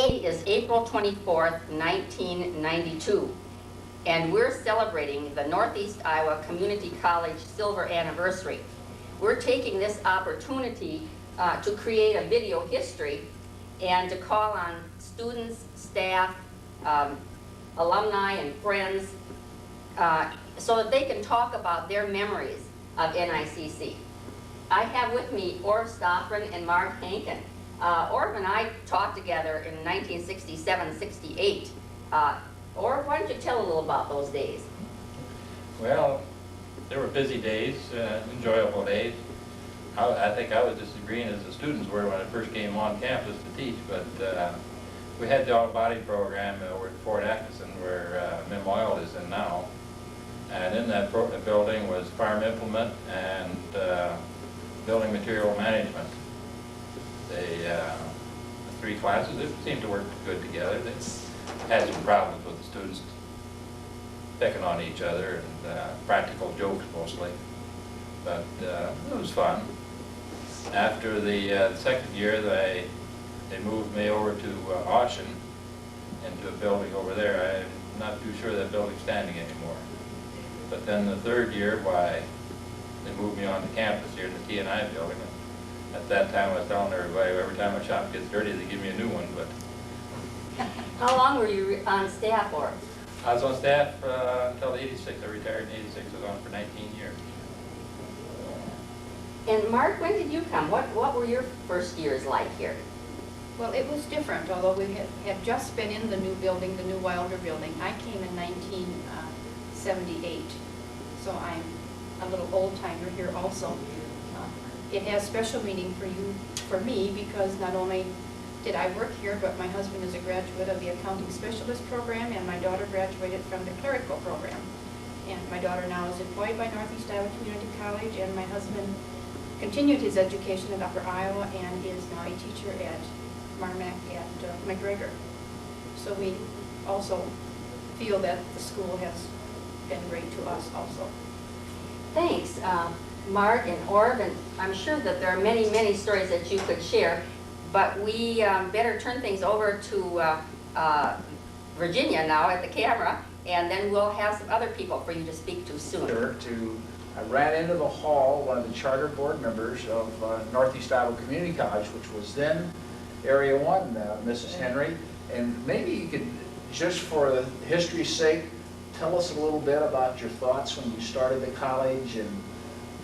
Today is April 24th, 1992, and we're celebrating the Northeast Iowa Community College Silver Anniversary. We're taking this opportunity to create a video history and to call on students, staff, alumni, and friends so that they can talk about their memories of NICC. I have with me Orv Stoffren and Mark Hankin. Orv and I taught together in 1967-68. Orv, why don't you tell a little about those days? Well, they were busy days, enjoyable days. I think I was just as green as the students were when I first came on campus to teach, but we had the auto-body program over at Fort Atkinson where Mim Oil is in now. And in that building was farm implement and building material management. The three classes, it seemed to work good together. They had some problems with the students picking on each other and practical jokes mostly, but it was fun. After the second year, they moved me over to Austin into a building over there. I'm not too sure that building's standing anymore. But then the third year, why, they moved me on to campus here in the T&I building. At that time, I was telling everybody, every time a shop gets dirty, they give me a new one. But how long were you on staff for? I was on staff until '86. I retired in '86. I was on for 19 years. And Mark, when did you come? What were your first years like here? Well, it was different, although we had just been in the new building, the new Wilder building. I came in 1978, so I'm a little old-timer here also. It has special meaning for me, because not only did I work here, but my husband is a graduate of the Accounting Specialist program, and my daughter graduated from the Clerical program. And my daughter now is employed by Northeast Iowa Community College, and my husband continued his education at Upper Iowa and is now a teacher at Marmac at McGregor. So we also feel that the school has been great to us also. Thanks, Mark and Orv, and I'm sure that there are many, many stories that you could share, but we better turn things over to Virginia now at the camera, and then we'll have some other people for you to speak to soon. I ran into the hall, one of the charter board members of Northeast Iowa Community College, which was then Area 1, Mrs. Henry, and maybe you could, just for the history's sake, tell us a little bit about your thoughts when you started the college and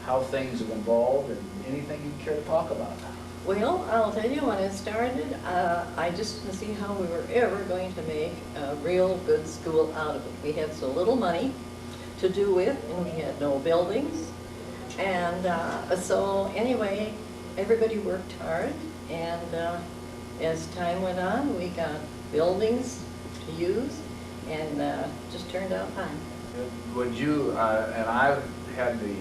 how things have evolved, and anything you care to talk about. Well, I'll tell you, when it started, I just didn't see how we were ever going to make a real good school out of it. We had so little money to do with, and we had no buildings. And so anyway, everybody worked hard, and as time went on, we got buildings to use, and just turned out fine. Would you, and I've had the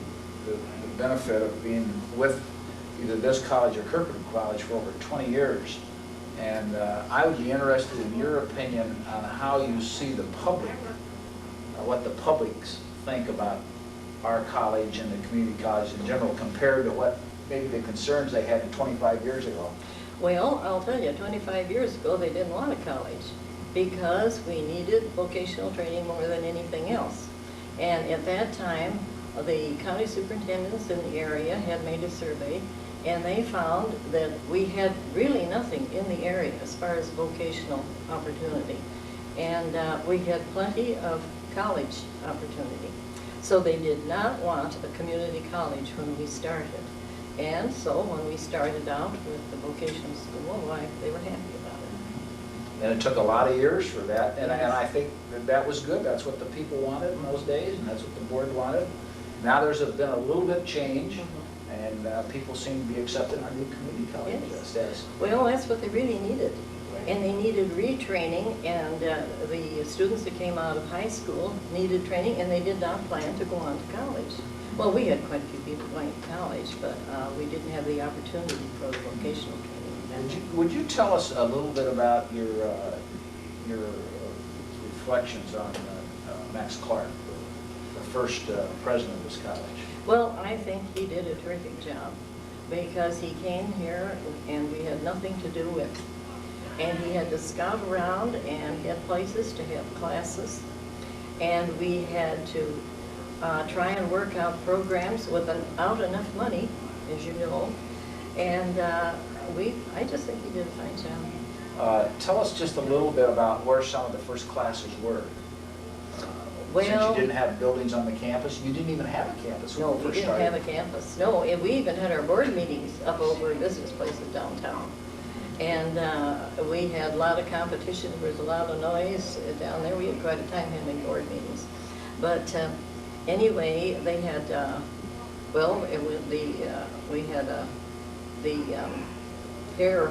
benefit of being with either this college or Kirkwood College for over 20 years, and I would be interested in your opinion on how you see the public, what the publics think about our college and the community college in general compared to what maybe the concerns they had 25 years ago. Well, I'll tell you, 25 years ago, they didn't want a college because we needed vocational training more than anything else. And at that time, the county superintendents in the area had made a survey, and they found that we had really nothing in the area as far as vocational opportunity. And we had plenty of college opportunity. So they did not want a community college when we started. And so when we started out with the vocational school, why, they were happy about it. And it took a lot of years for that, and I think that was good. That's what the people wanted in those days, and that's what the board wanted. Now there's been a little bit of change, and people seem to be accepting our new community college status. Well, that's what they really needed. And they needed retraining, and the students that came out of high school needed training, and they did not plan to go on to college. Well, we had quite a few people going to college, but we didn't have the opportunity for the vocational training. Would you tell us a little bit about your reflections on Max Clark, the first president of this college? Well, I think he did a terrific job because he came here and we had nothing to do with. and he had to scout around and get places to have classes. And we had to try and work out programs without enough money, as you know. And I just think he did a fine job. Tell us just a little bit about where some of the first classes were. Since Well, you didn't have buildings on the campus, you didn't even have a campus when no, you we first didn't started. have a campus. No, and we even had our board meetings up over at business places downtown. And we had a lot of competition, there was a lot of noise down there. We had quite a time having board meetings. But anyway, they had, well, it was we had the hair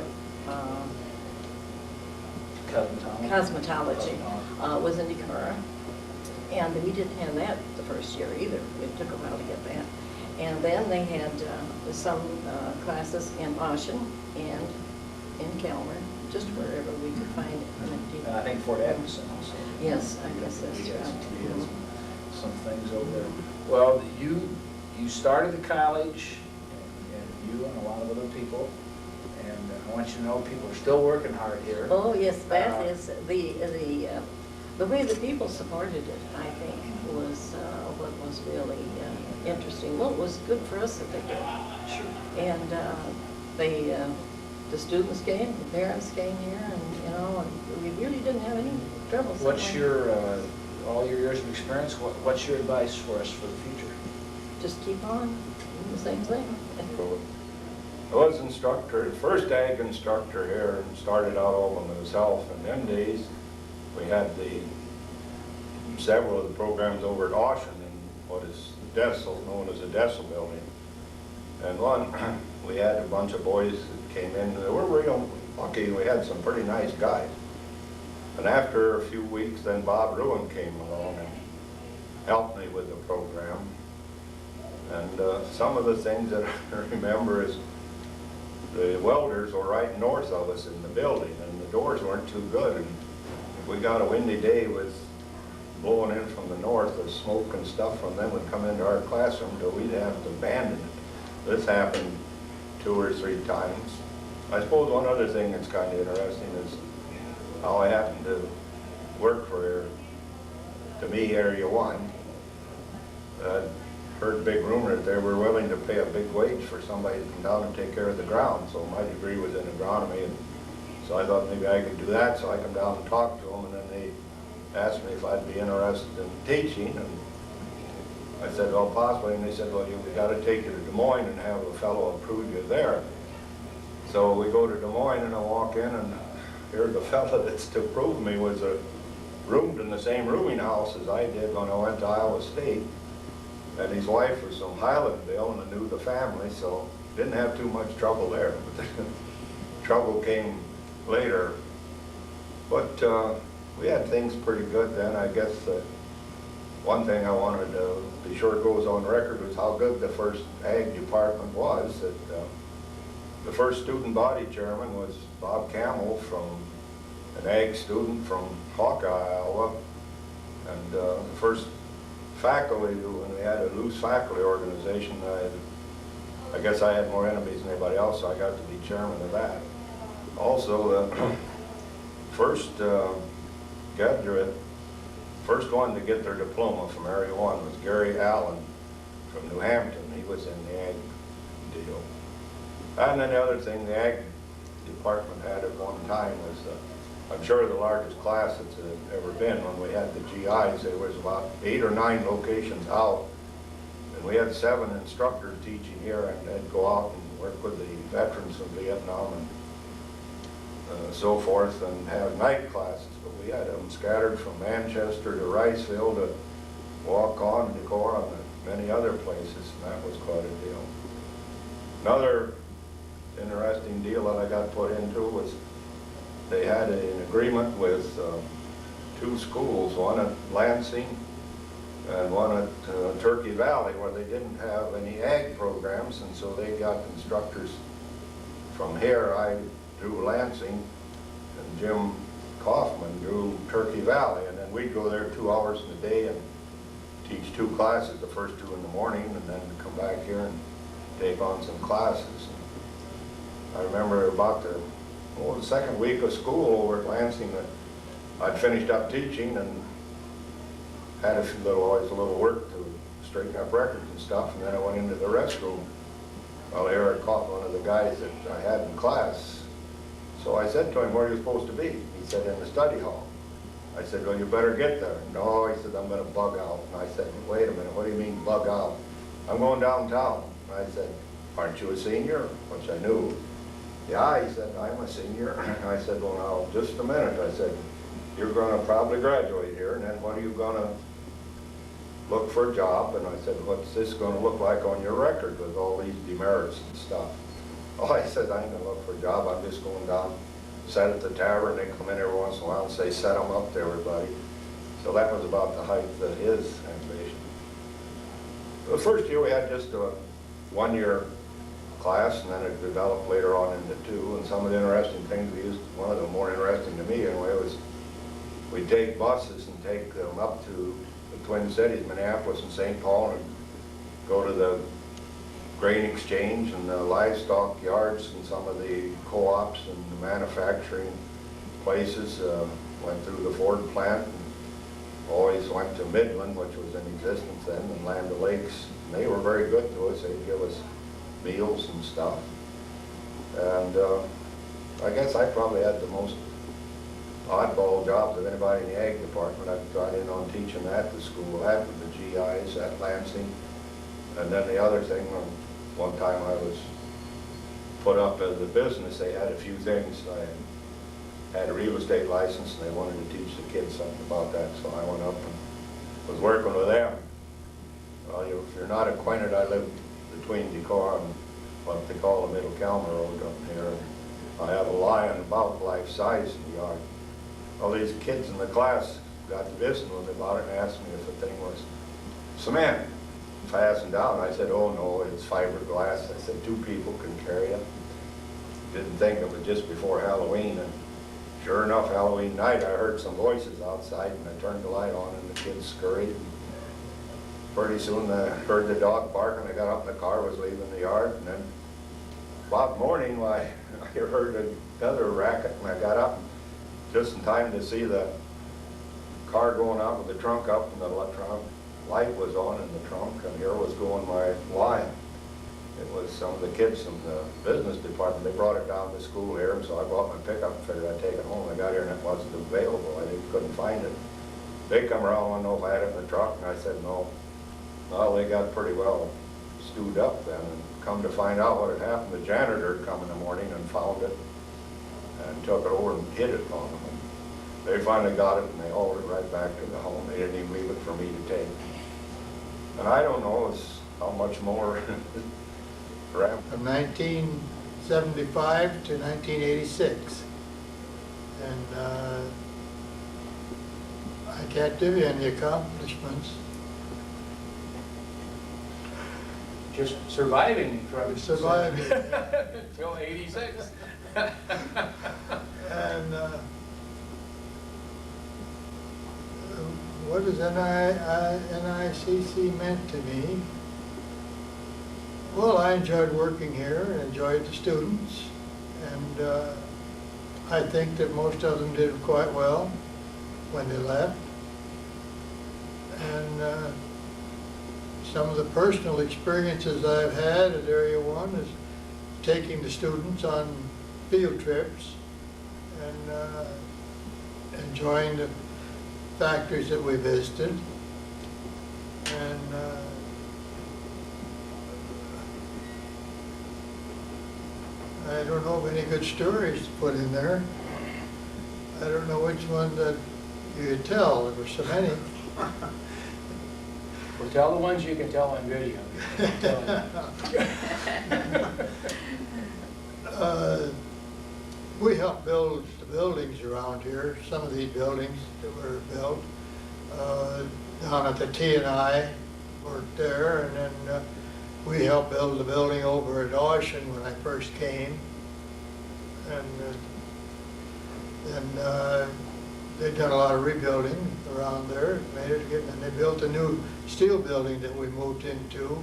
cosmetology was in Decorah. And we didn't have that the first year either. It took a while to get that. And then they had some classes in Ocean and in Calmer, just wherever we could find it. And I think Fort Atkinson also. Yes, I guess that's We had right. some things over there. Well, you started the college, and you and a lot of other people, and I want you to know people are still working hard here. Oh, yes, that is the way the people supported it, I think, was what was really interesting. Well, it was good for us that they did. Sure. And the students came, the parents came here, and, you know, and we really didn't have any trouble. What's settling. your, all your years of experience, what's your advice for us for the future? Just keep on, doing the same thing. I was instructor, first ag instructor here, and started out all by myself. In them days, we had several of the programs over at Ocean in what is known as the Dessel building. And one, we had a bunch of boys that came in. They were real lucky. We had some pretty nice guys. And after a few weeks, then Bob Ruin came along and helped me with the program. And some of the things that I remember is the welders were right north of us in the building, and the doors weren't too good. And if we got a windy day with blowing in from the north, the smoke and stuff from them would come into our classroom, so we'd have to abandon it. This happened 2 or 3 times. I suppose one other thing that's kind of interesting is how I happened to work for, to me, Area 1. Heard a big rumor that they were willing to pay a big wage for somebody to come down and take care of the ground. So my degree was in agronomy, and so I thought maybe I could do that. So I come down and talk to them, and then they asked me if I'd be interested in teaching, and I said, well, possibly. And they said, well, we got to take you to Des Moines and have a fellow approve you there. So we go to Des Moines, and I walk in, and here the fellow that's to approve me was roomed in the same rooming house as I did when I went to Iowa State. And his wife was from Highlandville, and I knew the family, so didn't have too much trouble there. But trouble came later. But we had things pretty good then. I guess one thing I wanted to be sure goes on record was how good the first ag department was. That the first student body chairman was Bob Camel, from an ag student from Hawkeye, Iowa. And the first faculty, when we had a loose faculty organization, I guess I had more enemies than anybody else, so I got to be chairman of that. Also, the first graduate, first one to get their diploma from Area 1 was Gary Allen from New Hampton. He was in the ag deal. And then the other thing the ag department had at one time was I'm sure the largest class it's ever been. When we had the GIs, there was about 8 or 9 locations out. And we had 7 instructors teaching here, and they'd go out and work with the veterans from Vietnam and so forth, and have night classes. But we had them scattered from Manchester to Riceville to Waukon, Decorah, and many other places, and that was quite a deal. Another interesting deal that I got put into was they had an agreement with 2 schools, one at Lansing and one at Turkey Valley, where they didn't have any ag programs, and so they got instructors from here. I drew Lansing, and Jim Kaufman drew Turkey Valley, and then we'd go there 2 hours in the day and teach 2 classes, the first 2 in the morning, and then come back here and take on some classes. I remember about the well, the second week of school over at Lansing, I'd finished up teaching and had always a little work to straighten up records and stuff, and then I went into the restroom. Well, there I caught one of the guys that I had in class. So I said to him, where are you supposed to be? He said, in the study hall. I said, well, you better get there. No, he said, I'm going to bug out. And I said, wait a minute, what do you mean bug out? I'm going downtown. And I said, aren't you a senior? Which I knew. Yeah, he said, I'm a senior. And I said, well, now, just a minute. I said, you're going to probably graduate here, and then what are you going to look for a job? And I said, what's this going to look like on your record with all these demerits and stuff? Oh, I said, I ain't going to look for a job. I'm just going down, sit at the tavern, they come in every once in a while and say, set them up to everybody. So that was about the height of his ambition. The first year we had just a one-year class, and then it developed later on into two. And some of the interesting things we used, one of the more interesting to me anyway, was we'd take buses and take them up to the Twin Cities, Minneapolis and St. Paul, and go to the grain exchange and the livestock yards and some of the co-ops and the manufacturing places. Went through the Ford plant, and always went to Midland, which was in existence then, and Land O'Lakes. And they were very good to us. They'd give us meals and stuff. And I guess I probably had the most oddball jobs of anybody in the ag department. I got in on teaching at the school, at the GIs at Lansing. And then the other thing, one time I was put up as a business. They had a few things. I had a real estate license, and they wanted to teach the kids something about that. So I went up and was working with them. Well, if you're not acquainted, I live between Decorah and what they call the Middle Calmer Road up here. I have a lion about life size in the yard. All these kids in the class got to visiting with me about it and asked me if the thing was cement. Fastened down. I said, oh no, it's fiberglass. I said, 2 people can carry it. Didn't think it was just before Halloween, and sure enough, Halloween night, I heard some voices outside, and I turned the light on, and the kids scurried. Pretty soon, I heard the dog barking. I got up in the car, was leaving the yard, and then about morning, I heard another racket, and I got up just in time to see the car going out with the trunk up, and the light was on in the trunk, and here was going my lion. It was some of the kids from the business department. They brought it down to school here, and so I bought my pickup and figured I'd take it home. I got here and it wasn't available. I couldn't find it. They come around, wanted to know if I had it in the truck, and I said no. Well, they got pretty well stewed up then, and come to find out what had happened, the janitor had come in the morning and found it and took it over and hid it on them. And they finally got it, and they hauled it right back to the home. They didn't even leave it for me to take. And I don't know how much more. From 1975 to 1986. And I can't give you any accomplishments. Just surviving from Surviving. until 86. And what does NICC meant to me? Well, I enjoyed working here and enjoyed the students, and I think that most of them did quite well when they left. And some of the personal experiences I've had at Area 1 is taking the students on field trips and enjoying the factories that we visited. And I don't know of any good stories to put in there. I don't know which one that you could tell. There were so many. Well, tell the ones you can tell on video. We helped build the buildings around here. Some of these buildings that were built down at the T&I worked there, and then we helped build the building over at Ocean when I first came. And then they've done a lot of rebuilding around there, made it good, and they built a new steel building that we moved into.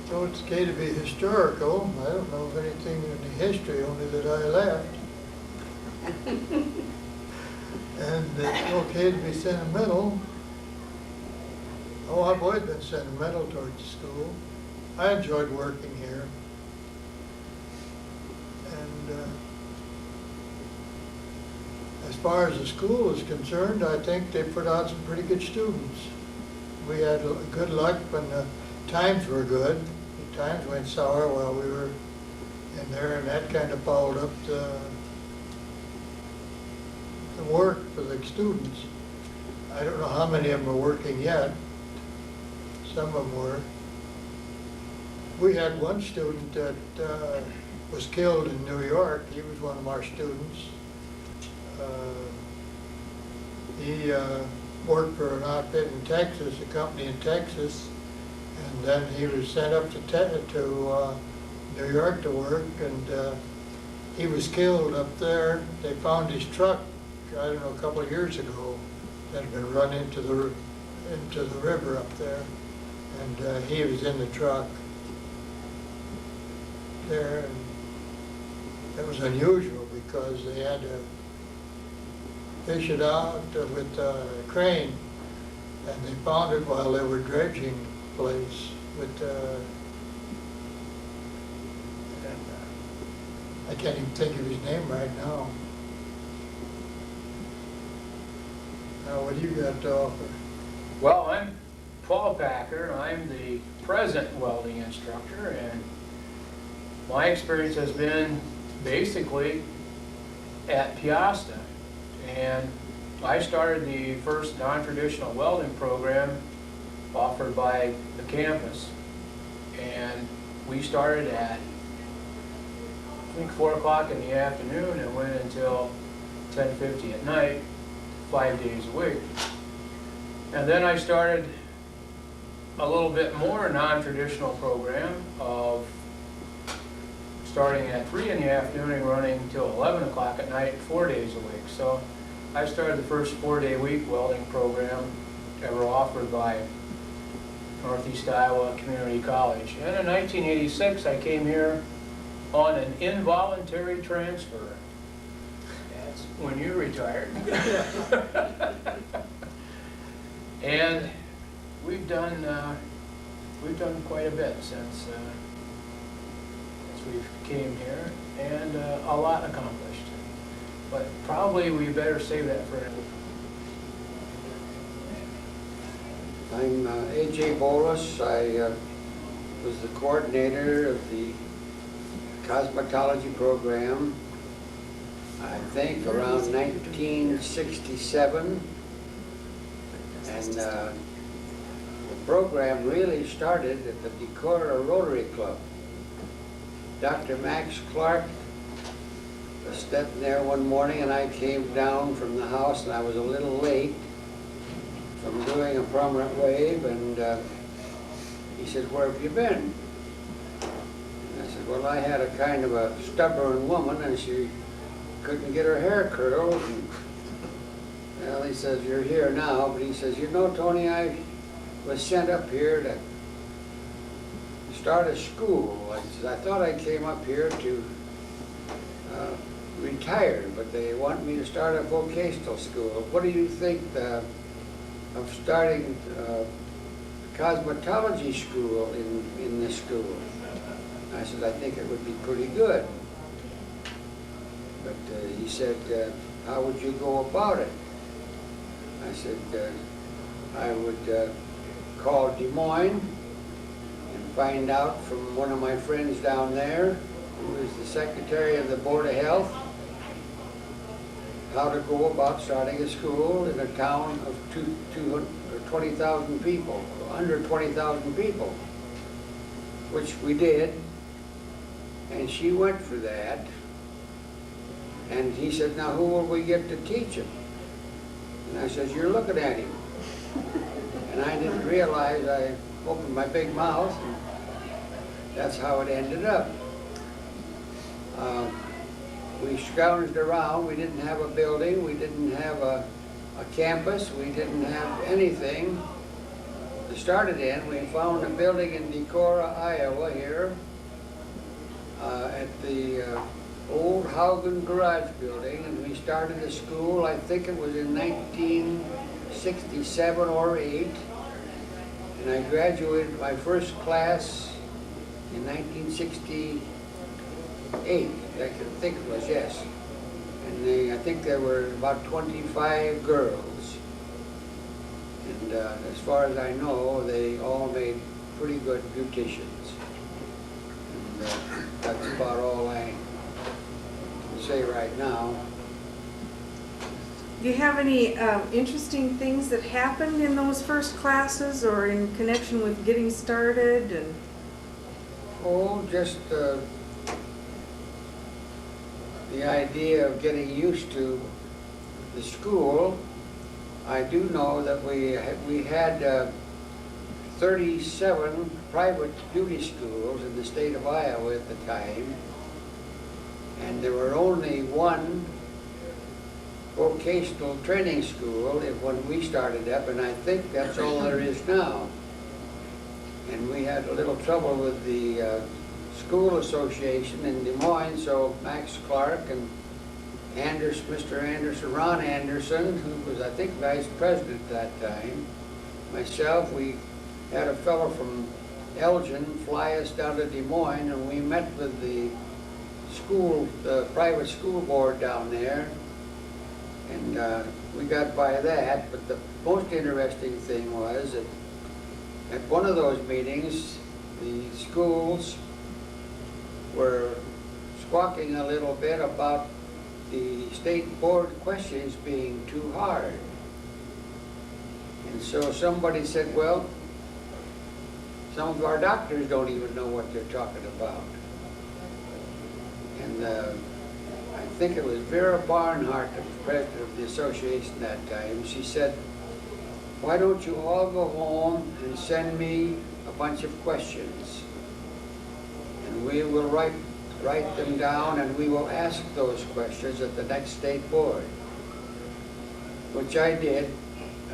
so it's okay to be historical. I don't know of anything in the history, only that I left. And it's okay to be sentimental. Oh, I've always been sentimental towards the school. I enjoyed working here. And as far as the school is concerned, I think they put out some pretty good students. We had good luck when the times were good. The times went sour while we were in there, and that kind of followed up the work for the students. I don't know how many of them are working yet. Some of them were. We had one student that was killed in New York. He was one of our students. He worked for an outfit in Texas, a company in Texas, and then he was sent up to New York to work, and he was killed up there. They found his truck, I don't know, a couple of years ago, that had been run into the river up there, and he was in the truck there. And that was unusual because they had to fish it out with a crane, and they found it while they were dredging place with I can't even think of his name right now. Now, what do you got to offer? Well, I'm Paul Packer. I'm the present welding instructor, and my experience has been basically at Piasta. And I started the first non-traditional welding program offered by the campus. And we started at, I think, 4 o'clock in the afternoon and went until 10:50 at night, 5 days a week. And then I started a little bit more non-traditional program of starting at 3 in the afternoon and running until 11 o'clock at night, 4 days a week. So I started the first 4-day week welding program ever offered by Northeast Iowa Community College. And in 1986, I came here on an involuntary transfer. That's when you retired. And we've done quite a bit since we came here, and a lot accomplished. But probably we better save that for I'm A.J. Bolus. I was the coordinator of the cosmetology program, I think around 1967. And the program really started at the Decorah Rotary Club. Dr. Max Clark was stepping there one morning, and I came down from the house, and I was a little late from doing a permanent wave, and he said, "Where have you been?" And I said, "Well, I had a kind of a stubborn woman, and she couldn't get her hair curled." And, well, he says, "You're here now," but he says, "You know, Tony, I was sent up here to start a school." I said, "I thought I came up here to retire, but they want me to start a vocational school. What do you think of starting a cosmetology school in this school?" I said, "I think it would be pretty good." But he said, "How would you go about it?" I said, "I would call Des Moines and find out from one of my friends down there, who is the secretary of the Board of Health, how to go about starting a school in a town of 20,000 people, under 20,000 people," which we did. And she went for that. And he said, "Now who will we get to teach him?" And I said, "You're looking at him." And I didn't realize I opened my big mouth, and that's how it ended up. We scrounged around. We didn't have a building. We didn't have a campus. We didn't have anything. The started in, we found a building in Decorah, Iowa here, at the old Haugen Garage Building, and we started a school, I think it was in 1967 or 8, and I graduated my first class in 1968, I can think it was, yes. And I think there were about 25 girls. And as far as I know, they all made pretty good beauticians. And that's about all I can say right now. Do you have any interesting things that happened in those first classes or in connection with getting started? And Oh, just the idea of getting used to the school. I do know that we had 37 private beauty schools in the state of Iowa at the time, and there were only one vocational training school when we started up, and I think that's all there is now. And we had a little trouble with the school association in Des Moines, so Max Clark and Mr. Anderson, Ron Anderson, who was, I think, vice president at that time, myself, we had a fellow from Elgin fly us down to Des Moines, and we met with the school, the private school board down there, and we got by that. But the most interesting thing was that at one of those meetings, the schools were squawking a little bit about the state board questions being too hard. And so somebody said, well, some of our doctors don't even know what they're talking about. And I think it was Vera Barnhart, the president of the association that time. She said, why don't you all go home and send me a bunch of questions, and we will write them down, and we will ask those questions at the next state board. Which I did.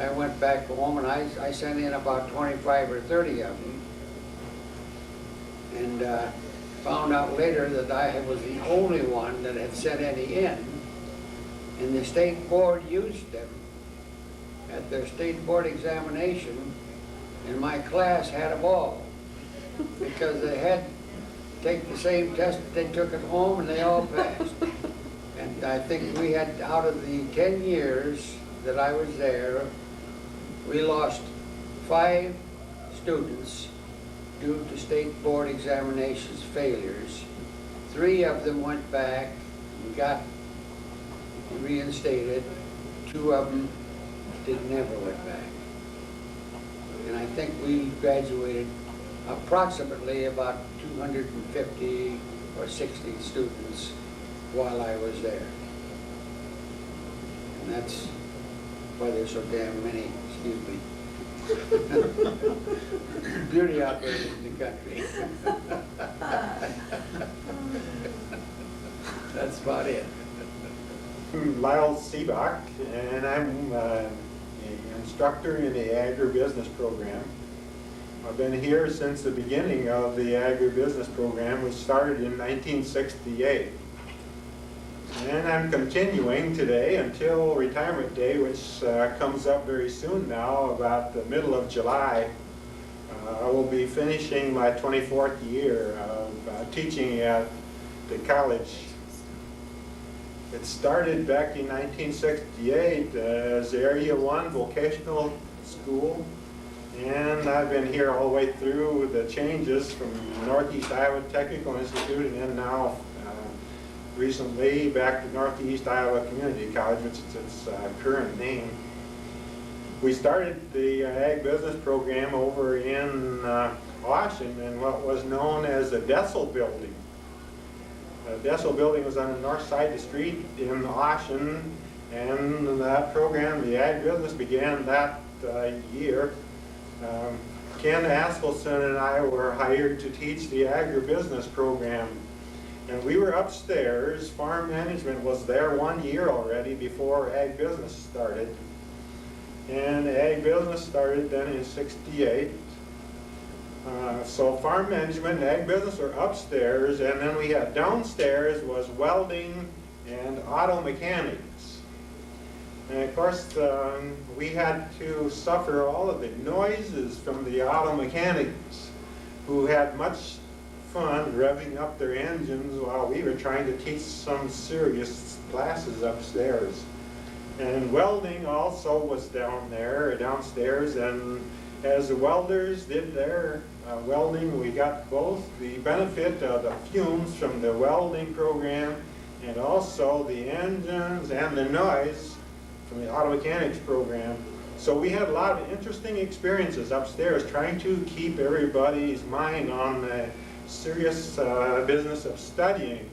I went back home and I sent in about 25 or 30 of them, and found out later that I was the only one that had sent any in, and the state board used them at their state board examination, and my class had them all, because they had to take the same test that they took at home, and they all passed. And I think we had, out of the 10 years that I was there, we lost 5 students due to state board examinations failures. 3 of them went back and got reinstated. 2 of them never went back. And I think we graduated approximately about 250 or 60 students while I was there. And that's why there's so damn many, excuse me, beauty operators in the country. That's about it. I'm Lyle Seebach, and I'm an instructor in the agribusiness program. I've been here since the beginning of the agribusiness program, which started in 1968. And I'm continuing today until retirement day, which comes up very soon now, about the middle of July. I will be finishing my 24th year of teaching at the college. It started back in 1968 as Area 1 vocational school, and I've been here all the way through the changes from Northeast Iowa Technical Institute, and then now recently back to Northeast Iowa Community College, which is its current name. We started the ag business program over in Ossian in what was known as the Dessel Building. The Dessel Building was on the north side of the street in Ossian, and that program, the ag business, began that year. Ken Askelson and I were hired to teach the agribusiness program. And we were upstairs. Farm management was there 1 year already before ag business started. And ag business started then in '68. So farm management and ag business were upstairs, and then we had downstairs was welding and auto mechanics. And of course, we had to suffer all of the noises from the auto mechanics, who had much fun revving up their engines while we were trying to teach some serious classes upstairs. And welding also was downstairs, and as the welders did their welding, we got both the benefit of the fumes from the welding program and also the engines and the noise from the auto mechanics program. So we had a lot of interesting experiences upstairs trying to keep everybody's mind on the serious business of studying.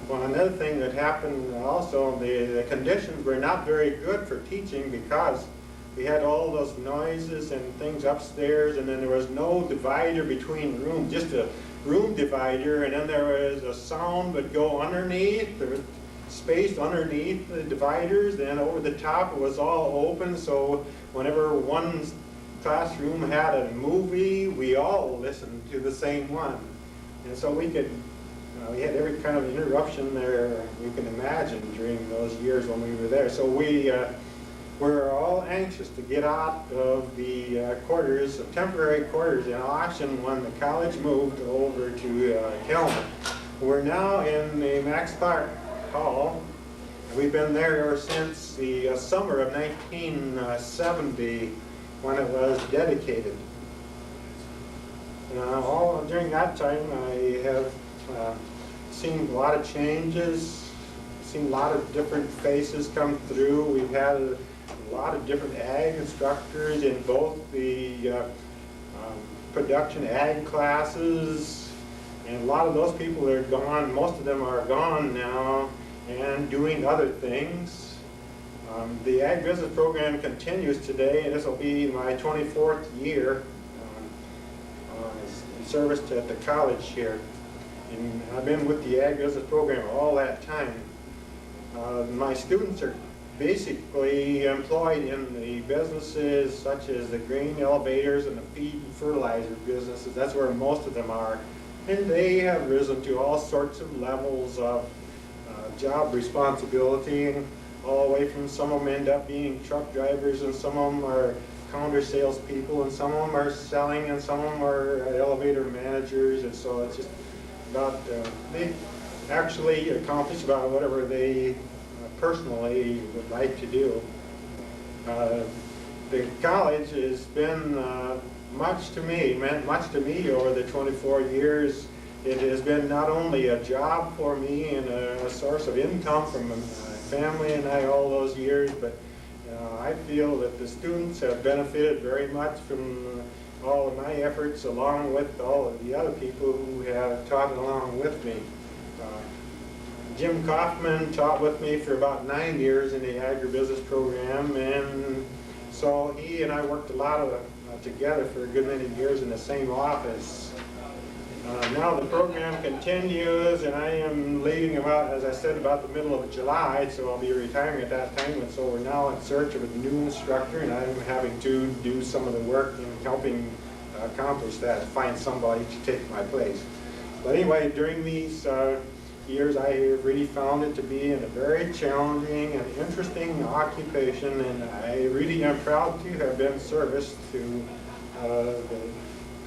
Well, another thing that happened also, the conditions were not very good for teaching because we had all those noises and things upstairs, and then there was no divider between rooms, just a room divider, and then there was a sound would go underneath, there was space underneath the dividers, then over the top it was all open, so whenever one classroom had a movie, we all listened to the same one. And so we could, we had every kind of interruption there you can imagine during those years when we were there. So we were all anxious to get out of the quarters, temporary quarters in Auction when the college moved over to Kelmer. We're now in the Max Clark Hall. We've been there ever since the summer of 1970 when it was dedicated. All during that time I have seen a lot of changes, seen a lot of different faces come through. We've had a lot of different ag instructors in both the production ag classes, and a lot of those people are gone. Most of them are gone now and doing other things. The ag business program continues today, and this will be my 24th year in service at the college here. And I've been with the ag business program all that time. My students are basically employed in the businesses such as the grain elevators and the feed and fertilizer businesses. That's where most of them are. And they have risen to all sorts of levels of job responsibility, and all the way from some of them end up being truck drivers, and some of them are counter salespeople, and some of them are selling, and some of them are elevator managers. And so it's just about, they actually accomplish about whatever they personally would like to do. The college has been meant much to me over the 24 years. It has been not only a job for me and a source of income from my family and I all those years, but I feel that the students have benefited very much from all of my efforts, along with all of the other people who have taught along with me. Jim Kaufman taught with me for about 9 years in the agribusiness program, and so he and I worked a lot together for a good many years in the same office. Now the program continues, and I am leaving about, as I said, about the middle of July, so I'll be retiring at that time. And so we're now in search of a new instructor, and I'm having to do some of the work in helping accomplish that, find somebody to take my place. But anyway, during these years, I have really found it to be a very challenging and interesting occupation, and I really am proud to have been of service to the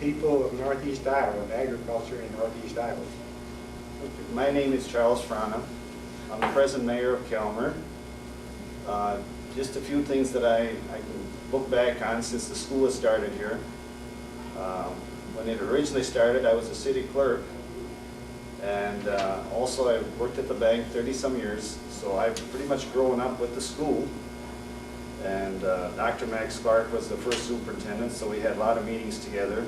people of Northeast Iowa, of agriculture in Northeast Iowa. My name is Charles Frana. I'm the present mayor of Kelmer. Just a few things that I can look back on since the school has started here. When it originally started, I was a city clerk, and also I worked at the bank 30-some years, so I've pretty much grown up with the school. And Dr. Max Clark was the first superintendent, so we had a lot of meetings together.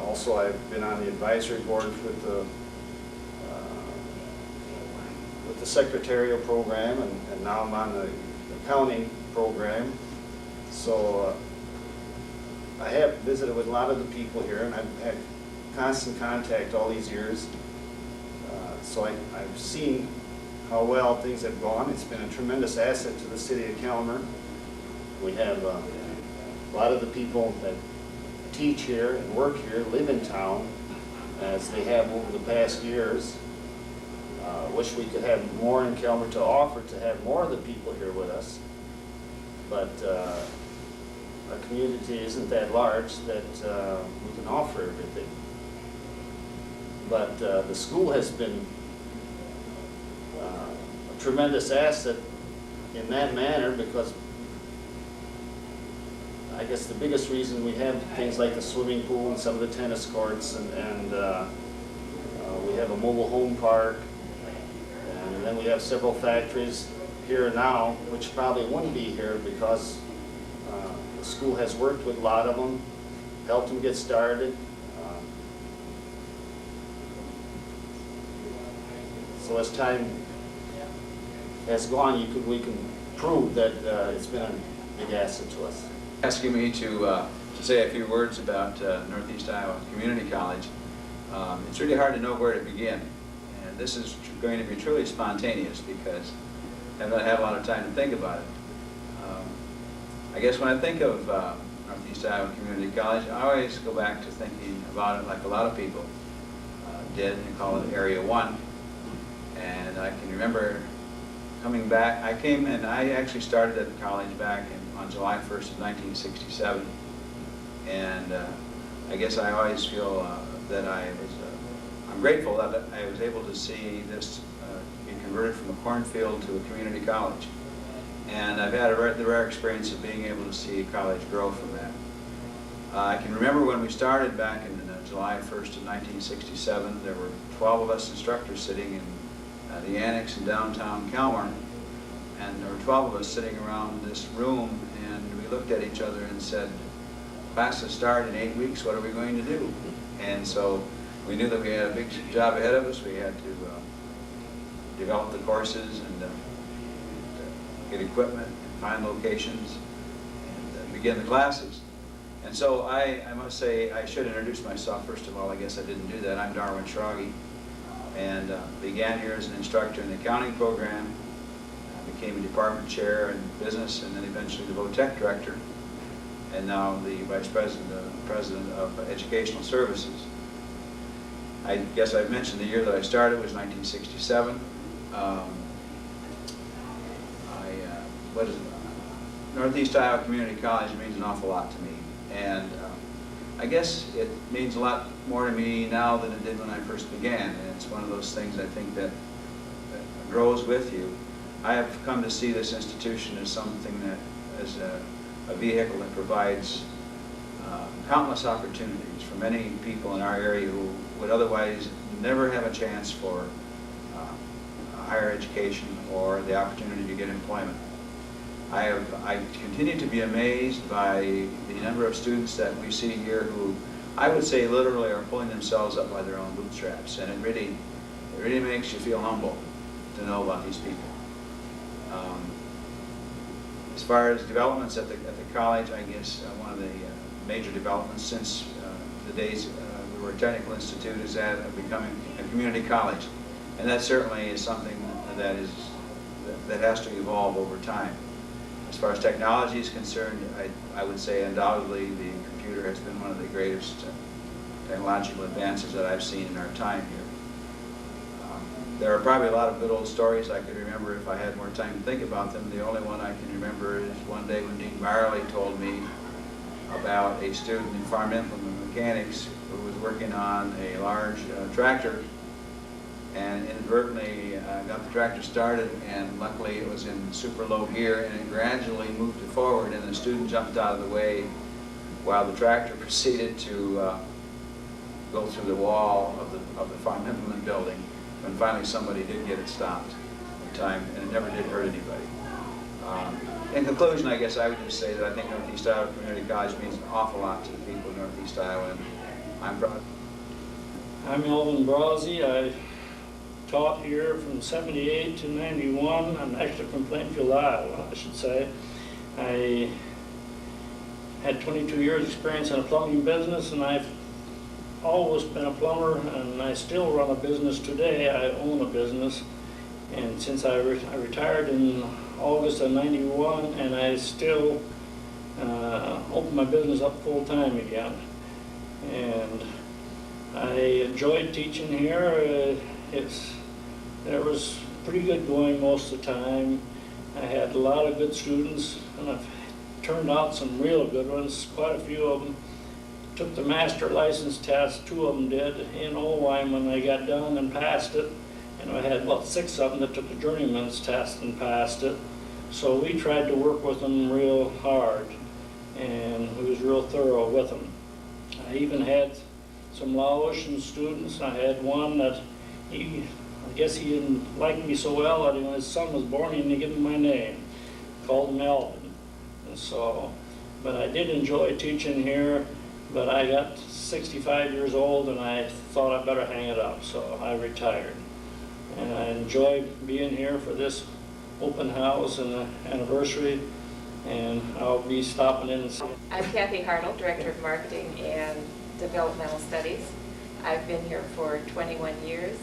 Also, I've been on the advisory board with the secretarial program, and now I'm on the accounting program. So I have visited with a lot of the people here, and I've had constant contact all these years. So I've seen how well things have gone. It's been a tremendous asset to the city of Calumet. We have a lot of the people that teach here and work here live in town, as they have over the past years. Wish we could have more in Calumet to offer, to have more of the people here with us. But our community isn't that large that we can offer everything. But the school has been a tremendous asset in that manner, because I guess the biggest reason we have things like the swimming pool and some of the tennis courts, and we have a mobile home park, and then we have several factories here now, which probably wouldn't be here because the school has worked with a lot of them, helped them get started. So as time has gone, we can prove that it's been a big asset to us. Asking me to say a few words about Northeast Iowa Community College. It's really hard to know where to begin. And this is going to be truly spontaneous because I haven't had a lot of time to think about it. I guess when I think of Northeast Iowa Community College, I always go back to thinking about it like a lot of people did, and call it Area 1. And I can remember coming back. I came and I actually started at the college back on July 1st of 1967. And I guess I always feel that I'm grateful that I was able to see this be converted from a cornfield to a community college. And I've had the rare experience of being able to see a college grow from that. I can remember when we started back in July 1st of 1967, there were 12 of us instructors sitting in the annex in downtown Calumet, and there were 12 of us sitting around this room, and we looked at each other and said, classes start in 8 weeks, what are we going to do? And so we knew that we had a big job ahead of us. We had to develop the courses and get equipment, and find locations, and begin the classes. And so I must say, I should introduce myself first of all. I guess I didn't do that. I'm Darwin Schrage, and began here as an instructor in the accounting program. I became a department chair in business, and then eventually the VOTEC director, and now the vice president of educational services. I guess I've mentioned the year that I started was 1967. What is it? Northeast Iowa Community College means an awful lot to me, and I guess it means a lot more to me now than it did when I first began, and it's one of those things I think that grows with you. I have come to see this institution as something that, as a vehicle that provides countless opportunities for many people in our area who would otherwise never have a chance for higher education or the opportunity to get employment. I continue to be amazed by the number of students that we see here who I would say literally are pulling themselves up by their own bootstraps, and it really makes you feel humble to know about these people. As far as developments at the college, I guess one of the major developments since the days we were a technical institute is that of becoming a community college, and that certainly is something that has to evolve over time. As far as technology is concerned, I would say undoubtedly the computer has been one of the greatest technological advances that I've seen in our time here. There are probably a lot of good old stories I could remember if I had more time to think about them. The only one I can remember is one day when Dean Marley told me about a student in farm implement mechanics who was working on a large tractor, and inadvertently got the tractor started, and luckily it was in super low gear, and it gradually moved it forward, and the student jumped out of the way while the tractor proceeded to go through the wall of the farm implement building, when finally somebody did get it stopped in time, and it never did hurt anybody. In conclusion, I guess I would just say that I think Northeast Iowa Community College means an awful lot to the people of Northeast Iowa, and I'm proud. I'm Elvin Brazzi. I taught here from 78 to 91. I'm actually from Plainfield, Iowa, I should say. I had 22 years experience in a plumbing business, and I've always been a plumber, and I still run a business today. I own a business, And since I retired in August of '91, and I still opened my business up full-time again. And I enjoyed teaching here. There was pretty good going most of the time. I had a lot of good students, and I've turned out some real good ones. Quite a few of them took the master license test. 2 of them did in Owine when they got done and passed it. And I had about 6 of them that took the journeyman's test and passed it. So we tried to work with them real hard, and we was real thorough with them. I even had some Laotian students. I had one that I guess he didn't like me so well that when his son was born, he didn't give him my name. Called him Alvin. And so, but I did enjoy teaching here, but I got 65 years old and I thought I'd better hang it up, so I retired. And I enjoyed being here for this open house and the anniversary, and I'll be stopping in and seeing. I'm Kathy Hartle, Director of Marketing and Developmental Studies. I've been here for 21 years.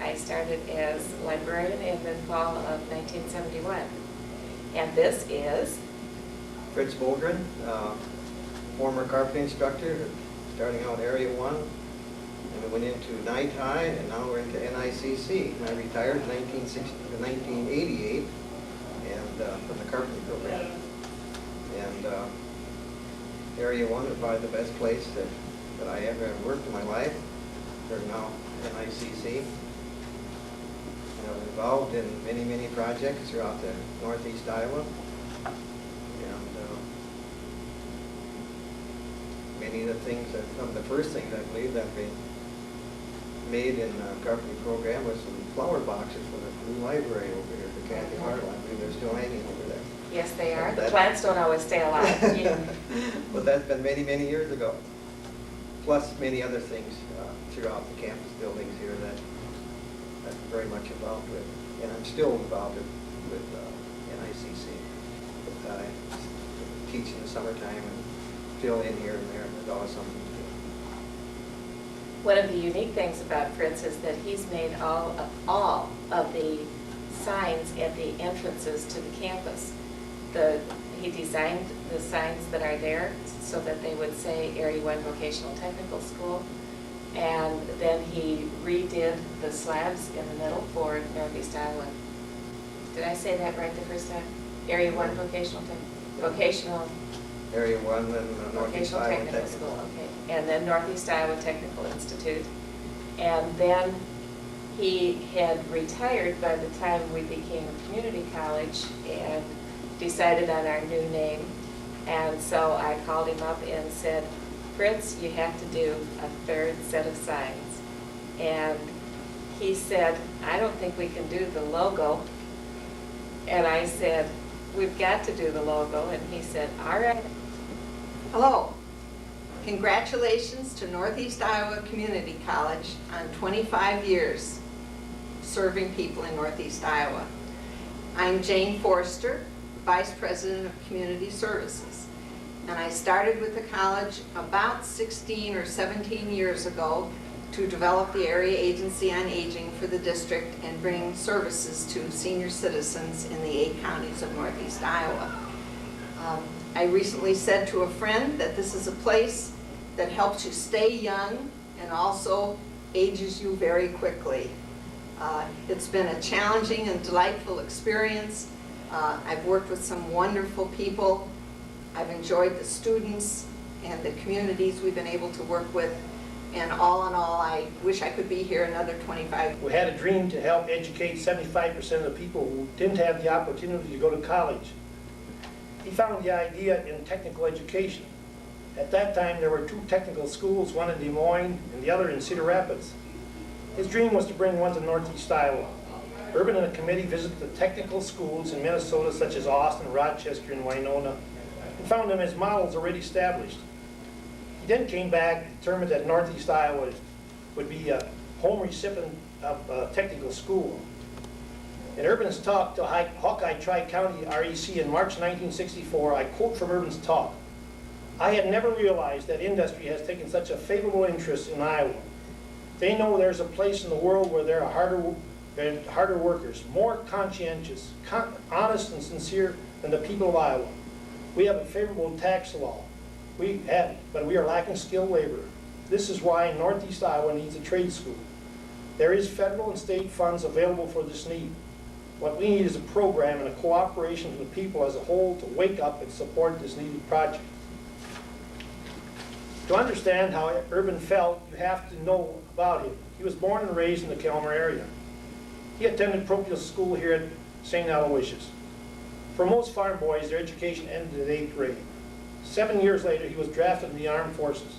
I started as librarian in the fall of 1971. And this is Fritz Boldrin, former carpentry instructor, starting out Area 1, and we went into Night High, and now we're into NICC. I retired in 1988 and from the carpentry program. And Area 1 is probably the best place that I ever have worked in my life. They're now NICC. And I'm involved in many, many projects throughout the Northeast Iowa. And many of the things that, some of the first things I believe that we made in the carpentry program was some flower boxes for the new library over here for Kathy Hartle. I believe they're still hanging over there. Yes, they are. The plants don't always stay alive. Yeah. But that's been many, many years ago. Plus many other things throughout the campus buildings here that I'm very much involved with. And I'm still involved with NICC. But I teach in the summertime and fill in here and there, and there's always something to do. One of the unique things about Fritz is that he's made all of the signs at the entrances to the campus. He designed the signs that are there so that they would say Area 1 Vocational Technical School. And then he redid the slabs in the middle for Northeast Iowa. Did I say that right the first time? Area 1 Vocational Area 1 and Northeast Iowa Technical School, okay. And then Northeast Iowa Technical Institute. And then he had retired by the time we became a community college and decided on our new name. And so I called him up and said, Fritz, you have to do a 3rd set of signs. And he said, I don't think we can do the logo. And I said, we've got to do the logo. And he said, all right. Hello. Congratulations to Northeast Iowa Community College on 25 years serving people in Northeast Iowa. I'm Jane Forster, Vice President of Community Services. And I started with the college about 16 or 17 years ago to develop the Area Agency on Aging for the district and bring services to senior citizens in the 8 counties of Northeast Iowa. I recently said to a friend that this is a place that helps you stay young and also ages you very quickly. It's been a challenging and delightful experience. I've worked with some wonderful people. I've enjoyed the students and the communities we've been able to work with. And all in all, I wish I could be here another 25. We had a dream to help educate 75% of the people who didn't have the opportunity to go to college. He found the idea in technical education. At that time, there were 2 technical schools, one in Des Moines and the other in Cedar Rapids. His dream was to bring one to Northeast Iowa. Urban and the committee visited the technical schools in Minnesota, such as Austin, Rochester, and Winona, and found them as models already established. He then came back and determined that Northeast Iowa would be a home recipient of a technical school. In Urban's talk to Hawkeye Tri-County REC in March 1964, I quote from Urban's talk, "I had never realized that industry has taken such a favorable interest in Iowa. They know there's a place in the world where there are harder and harder workers, more conscientious, honest and sincere than the people of Iowa. We have a favorable tax law. But we are lacking skilled labor. This is why Northeast Iowa needs a trade school. There is federal and state funds available for this need. What we need is a program and a cooperation from the people as a whole to wake up and support this needed project. To understand how Urban felt, you have to know about him. He was born and raised in the Kelmer area. He attended parochial school here at St. Aloysius. For most farm boys, their education ended at 8th grade. 7 years later, he was drafted in the armed forces,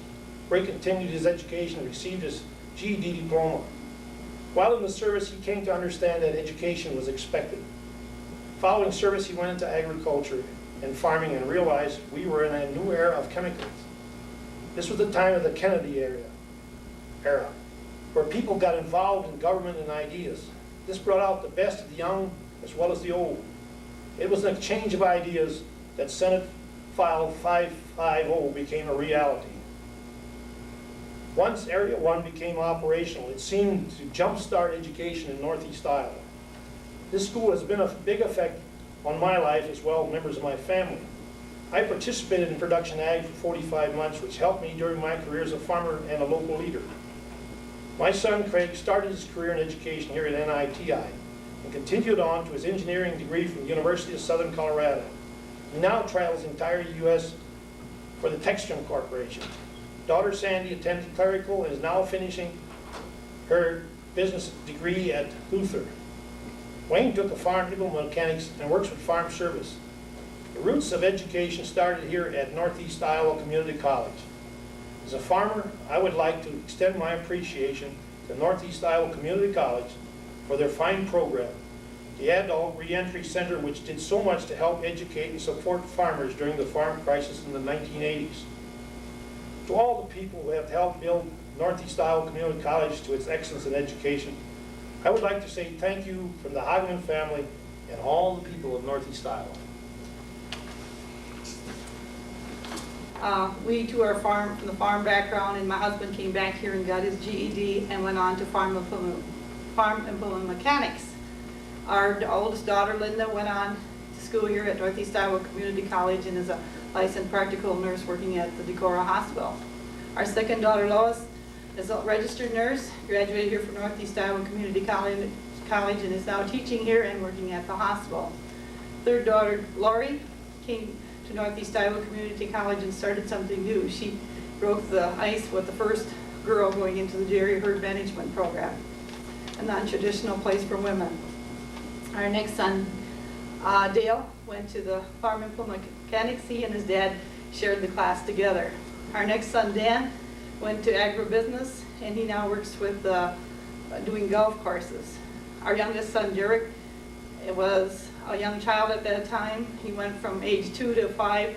where he continued his education and received his GED diploma. While in the service, he came to understand that education was expected. Following service, he went into agriculture and farming and realized we were in a new era of chemicals. This was the time of the Kennedy era, where people got involved in government and ideas. This brought out the best of the young as well as the old. It was an exchange of ideas that Senate File 550 became a reality. Once Area 1 became operational, it seemed to jumpstart education in Northeast Iowa. This school has been a big effect on my life as well as members of my family. I participated in production ag for 45 months, which helped me during my career as a farmer and a local leader. My son Craig started his career in education here at NITI and continued on to his engineering degree from the University of Southern Colorado. He now travels the entire U.S. for the Textron Corporation. Daughter Sandy attended clerical and is now finishing her business degree at Luther. Wayne took a farm implement mechanics and works with Farm Service. The roots of education started here at Northeast Iowa Community College. As a farmer, I would like to extend my appreciation to Northeast Iowa Community College for their fine program, the Adult Reentry Center, which did so much to help educate and support farmers during the farm crisis in the 1980s. To all the people who have helped build Northeast Iowa Community College to its excellence in education, I would like to say thank you from the Hogman family and all the people of Northeast Iowa. We too are from the farm background, and my husband came back here and got his GED and went on to farm implement mechanics. Our oldest daughter, Linda, went on to school here at Northeast Iowa Community College and is a licensed practical nurse working at the Decorah Hospital. Our second daughter, Lois, is a registered nurse, graduated here from Northeast Iowa Community College and is now teaching here and working at the hospital. Third daughter, Lori, came to Northeast Iowa Community College and started something new. She broke the ice with the first girl going into the dairy herd management program, a non-traditional place for women. Our next son, Dale, went to the farm implement mechanics. He and his dad shared the class together. Our next son, Dan, went to agribusiness, and he now works with doing golf courses. Our youngest son, Derek, was a young child at that time. He went from age 2 to 5.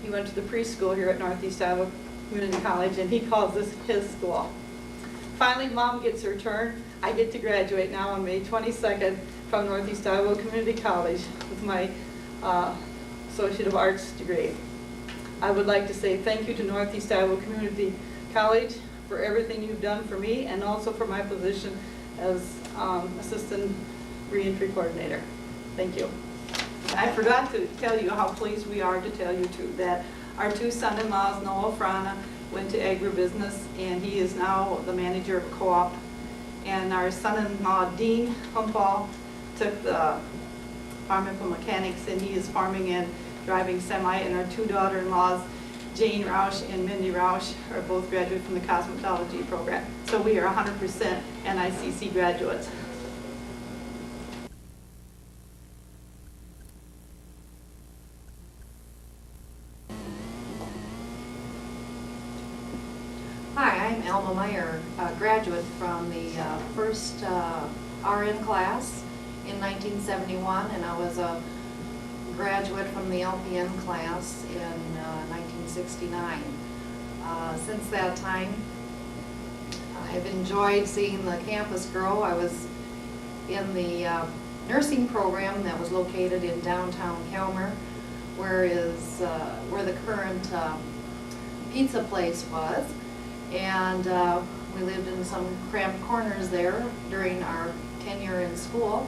He went to the preschool here at Northeast Iowa Community College, and he calls this his school. Finally, Mom gets her turn. I get to graduate now on May 22nd from Northeast Iowa Community College with my Associate of Arts degree. I would like to say thank you to Northeast Iowa Community College for everything you've done for me and also for my position as Assistant Reentry Coordinator. Thank you. I forgot to tell you how pleased we are to tell you too that our two son-in-laws, Noah Frana, went to agribusiness, and he is now the manager of a co-op. And our son-in-law, Dean Humpall, took the farm implement mechanics, and he is farming and driving semi. And our two daughter-in-laws, Jane Roush and Mindy Roush, are both graduated from the cosmetology program. So we are 100% NICC graduates. Hi, I'm Alma Meyer, a graduate from the first RN class in 1971, and I was a graduate from the LPN class in 1969. Since that time, I've enjoyed seeing the campus grow. I was in the nursing program that was located in downtown Kelmer, where the current pizza place was. And we lived in some cramped corners there during our tenure in school,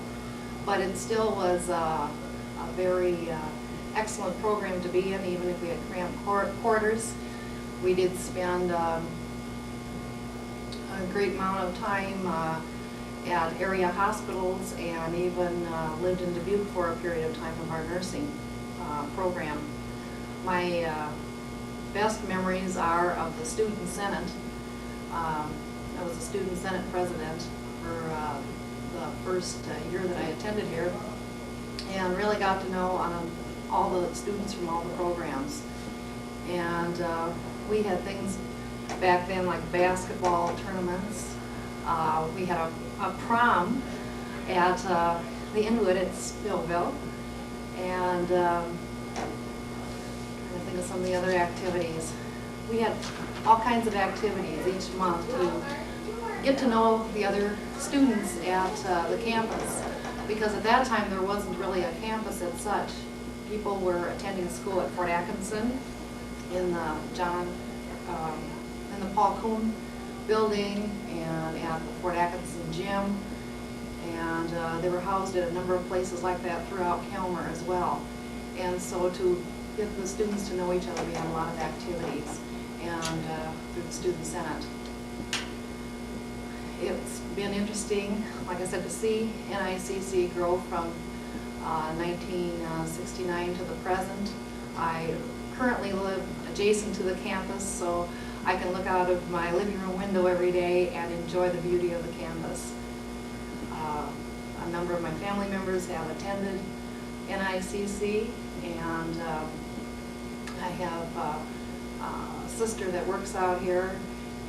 but it still was a very excellent program to be in, even if we had cramped quarters. We did spend a great amount of time at area hospitals, and even lived in Dubuque for a period of time from our nursing program. My best memories are of the Student Senate. I was a Student Senate president for the first year that I attended here, and really got to know all the students from all the programs. And we had things back then like basketball tournaments. We had a prom at the Inwood at Spillville, and trying to think of some of the other activities. We had all kinds of activities each month to get to know the other students at the campus, because at that time there wasn't really a campus as such. People were attending school at Fort Atkinson in the Paul Kuhn building and at the Fort Atkinson gym, and they were housed at a number of places like that throughout Kelmer as well. And so to get the students to know each other, we had a lot of activities, and through the Student Senate. It's been interesting, like I said, to see NICC grow from 1969 to the present. I currently live adjacent to the campus, so I can look out of my living room window every day and enjoy the beauty of the campus. A number of my family members have attended NICC, and I have a sister that works out here,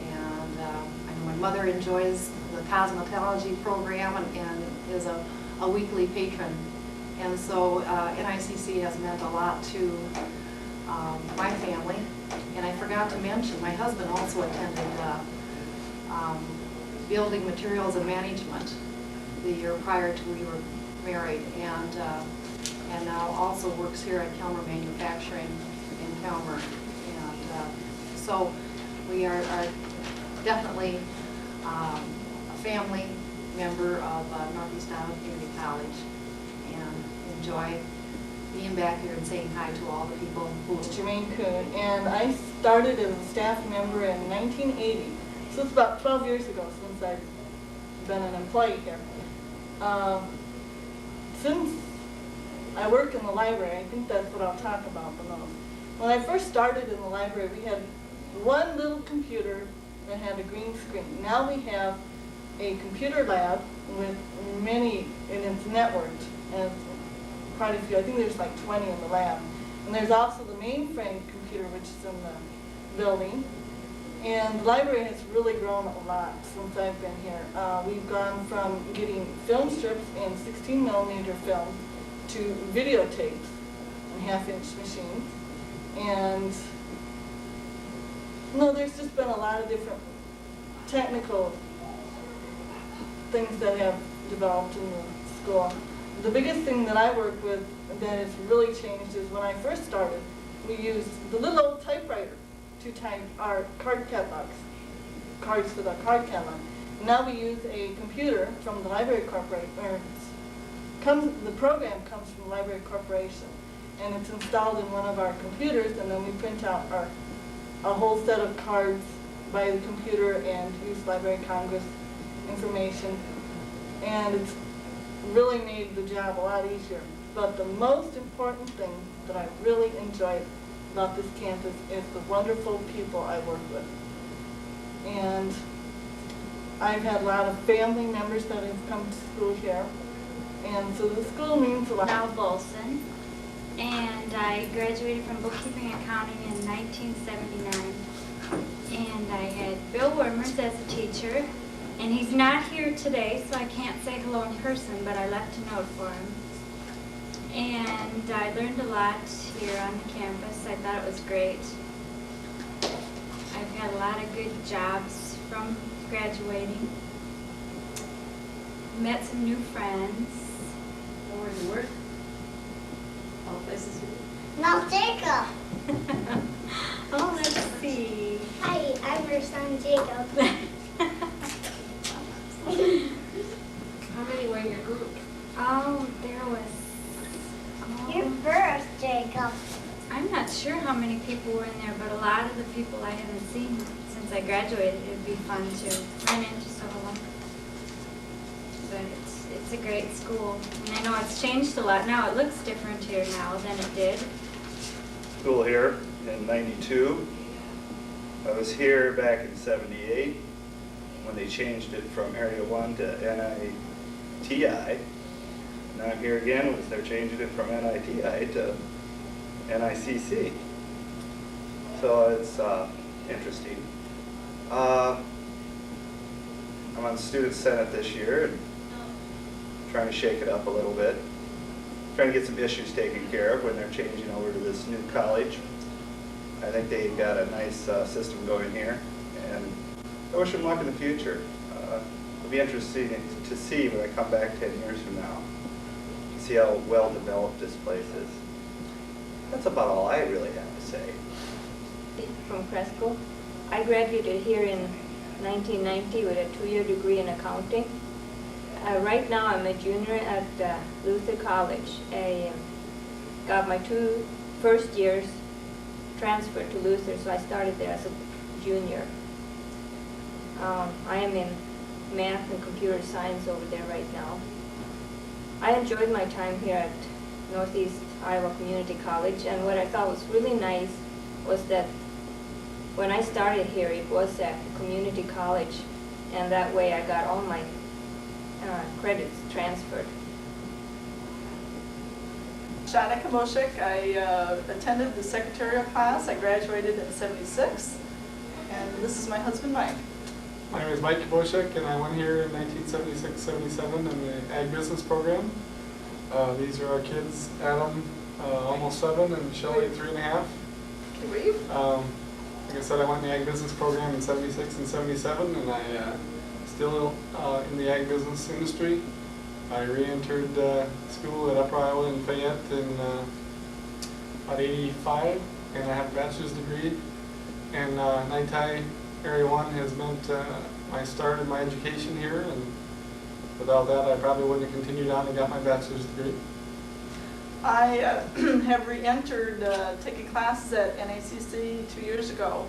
and I know my mother enjoys the cosmetology program and is a weekly patron. And so NICC has meant a lot to my family. And I forgot to mention, my husband also attended building materials and management the year prior to we were married, and now also works here at Kelmer Manufacturing in Kelmer. And so we are definitely a family member of Northeast Iowa Community College, and enjoy being back here and saying hi to all the people who... Jermaine Kuhn, and I started as a staff member in 1980, so it's about 12 years ago since I've been an employee here. Since I work in the library, I think that's what I'll talk about the most. When I first started in the library, we had one little computer that had a green screen. Now we have a computer lab with many, and it's networked, and quite a few. I think there's like 20 in the lab. And there's also the mainframe computer, which is in the building. And the library has really grown a lot since I've been here. We've gone from getting film strips and 16mm film to videotapes and half-inch machines. And no, there's just been a lot of different technical things that have developed in the school. The biggest thing that I work with that has really changed is when I first started, we used the little old typewriter to type our card catalogs, cards for the card catalog. Now we use a computer from the Library Corporation, the program comes from the Library Corporation, and it's installed in one of our computers, and then we print out a whole set of cards by the computer and use Library of Congress information, and it's really made the job a lot easier. But the most important thing that I really enjoy about this campus is the wonderful people I work with. And I've had a lot of family members that have come to school here, and so the school means a lot. Now Bolson, and I graduated from bookkeeping and accounting in 1979. And I had Bill Wormers as a teacher, and he's not here today, so I can't say hello in person, but I left a note for him. And I learned a lot here on the campus. I thought it was great. I've had a lot of good jobs from graduating. Met some new friends. Where do you work? All places you North Dakota. Oh, let's see. Hi, I'm her son Jacob. How many were in your group? Oh, there was. Your first, Jacob. I'm not sure how many people were in there, but a lot of the people I haven't seen since I graduated. It'd be fun to run into some of them. But it's a great school, and I know it's changed a lot now. It looks different here now than it did. School here in '92. I was here back in '78 when they changed it from Area 1 to NITI. Now I'm here again with they're changing it from NITI to NICC. So it's interesting. I'm on the Student Senate this year and trying to shake it up a little bit. Trying to get some issues taken care of when they're changing over to this new college. I think they've got a nice system going here, and I wish them luck in the future. It'll be interesting to see when I come back 10 years from now, see how well developed this place is. That's about all I really have to say. From Cresco. I graduated here in 1990 with a 2-year degree in accounting. Right now I'm a junior at Luther College. I got my 2 first years transferred to Luther, so I started there as a junior. I am in math and computer science over there right now. I enjoyed my time here at Northeast Iowa Community College, and what I thought was really nice was that when I started here, it was at a community college, and that way I got all my credits transferred. Shanika Moshik, I attended the secretarial class. I graduated in '76, and this is my husband, Mike. My name is Mike Boshek, and I went here in 1976-77 in the Ag Business program. These are our kids, Adam, almost 7, and Shelley, 3.5. Can you wave? Like I said, I went in the Ag Business program in '76 and '77, and I still in the ag business industry. I re-entered school at Upper Iowa in Fayette in about '85, and I have a bachelor's degree. And NITI Area 1 has meant my start in my education here, and without that I probably wouldn't have continued on and got my bachelor's degree. I have re-entered taking classes at NACC 2 years ago.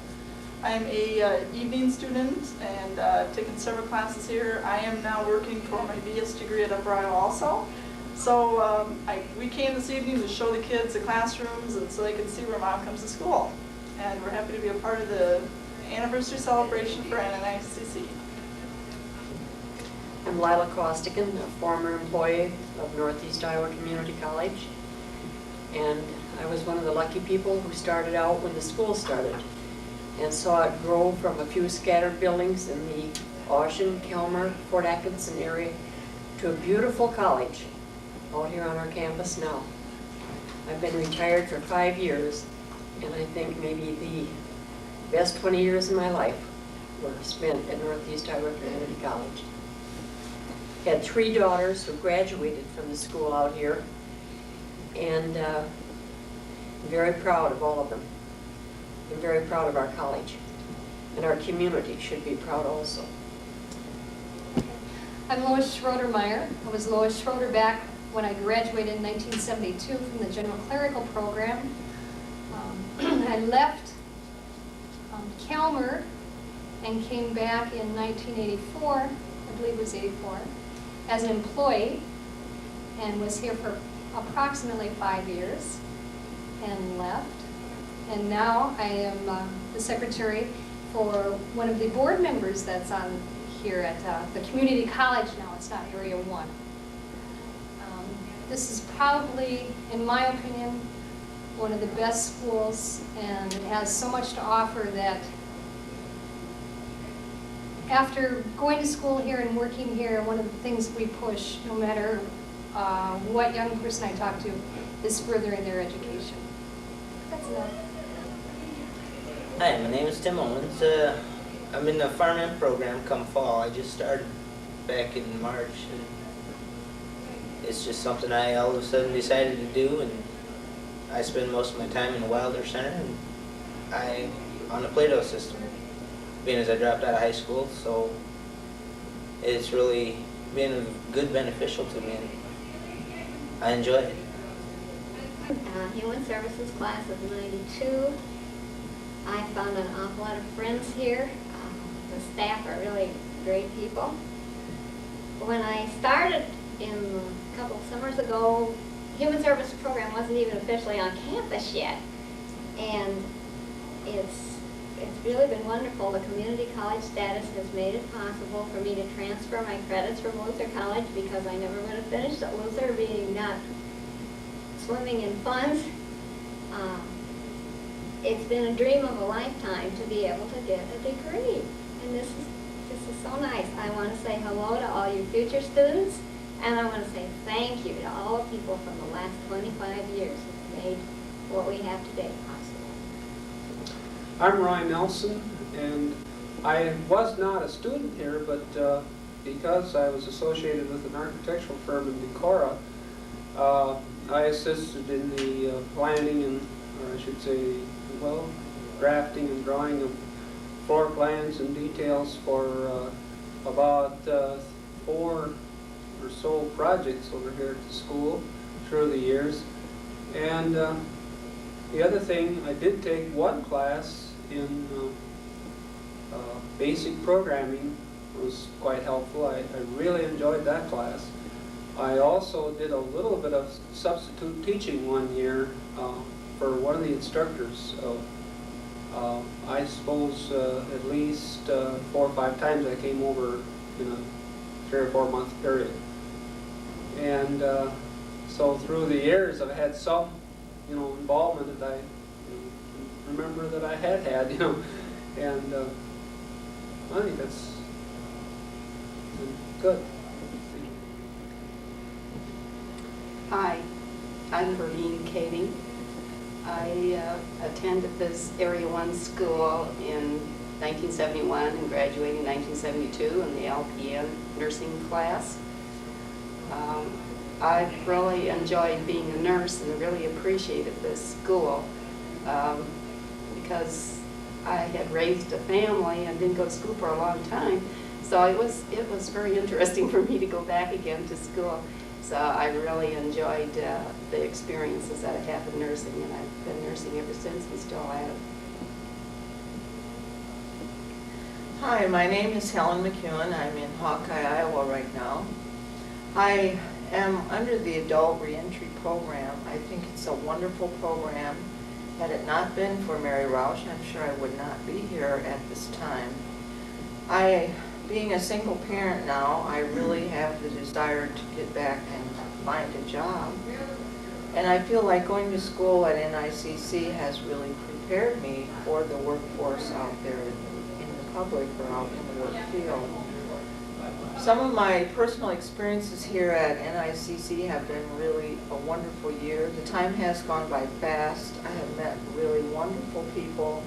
I'm a evening student and taken several classes here. I am now working for my BS degree at Upper Iowa also. So we came this evening to show the kids the classrooms and so they can see where Mom comes to school. And we're happy to be a part of the anniversary celebration for NICC. I'm Lila Costigan, a former employee of Northeast Iowa Community College. And I was one of the lucky people who started out when the school started and saw it grow from a few scattered buildings in the Ocean, Kelmer, Fort Atkinson area to a beautiful college out here on our campus now. I've been retired for 5 years, and I think maybe the best 20 years of my life were spent at Northeast Iowa Community College. Had 3 daughters who graduated from the school out here, and I'm very proud of all of them. I'm very proud of our college, and our community should be proud also. I'm Lois Schroeder-Meyer. I was Lois Schroeder back when I graduated in 1972 from the General Clerical Program. I left Kelmer and came back in 1984, I believe it was 84, as an employee, and was here for approximately 5 years and left. And now I am the secretary for one of the board members that's on here at the community college now. It's not Area 1. This is probably, in my opinion, one of the best schools, and it has so much to offer that after going to school here and working here, one of the things we push, no matter what young person I talk to, is furthering their education. That's enough. Hi, my name is Tim Owens. I'm in the farming program come fall. I just started back in March. And it's just something I all of a sudden decided to do, and I spend most of my time in the Wilder Center and on the Plato system. being as I dropped out of high school, so it's really been good, beneficial to me, and I enjoy it. Human Services class of 92. I found an awful lot of friends here. The staff are really great people. When I started in a couple of summers ago, Human Services program wasn't even officially on campus yet. And it's really been wonderful. The community college status has made it possible for me to transfer my credits from Luther College because I never would have finished at Luther, being not swimming in funds. It's been a dream of a lifetime to be able to get a degree. And this is so nice. I want to say hello to all you future students, and I want to say thank you to all the people from the last 25 years who made what we have today possible. I'm Ryan Nelson, and I was not a student here, but because I was associated with an architectural firm in Decorah, I assisted in the planning and, or I should say, well, drafting and drawing of floor plans and details for about 4 or so projects over here at the school through the years. And the other thing, I did take one class in basic programming. It was quite helpful. I really enjoyed that class. I also did a little bit of substitute teaching one year for one of the instructors. I suppose at least 4 or 5 times I came over in a 3 or 4 month period. And so through the years I've had some, involvement that I remember that I had, and I think that's good. Hi, I'm Verlene Cady. I attended this Area 1 school in 1971 and graduated in 1972 in the LPN nursing class. I really enjoyed being a nurse and really appreciated this school because I had raised a family and didn't go to school for a long time. So it was very interesting for me to go back again to school. So I really enjoyed the experiences that I have in nursing, and I've been nursing ever since and still have. Hi, my name is Helen McEwen. I'm in Hawkeye, Iowa right now. I am under the Adult Reentry Program. I think it's a wonderful program. Had it not been for Mary Roush, I'm sure I would not be here at this time. Being a single parent now, I really have the desire to get back and find a job. And I feel like going to school at NICC has really prepared me for the workforce out there in the public or out in the work field. Some of my personal experiences here at NICC have been really a wonderful year. The time has gone by fast. I have met really wonderful people.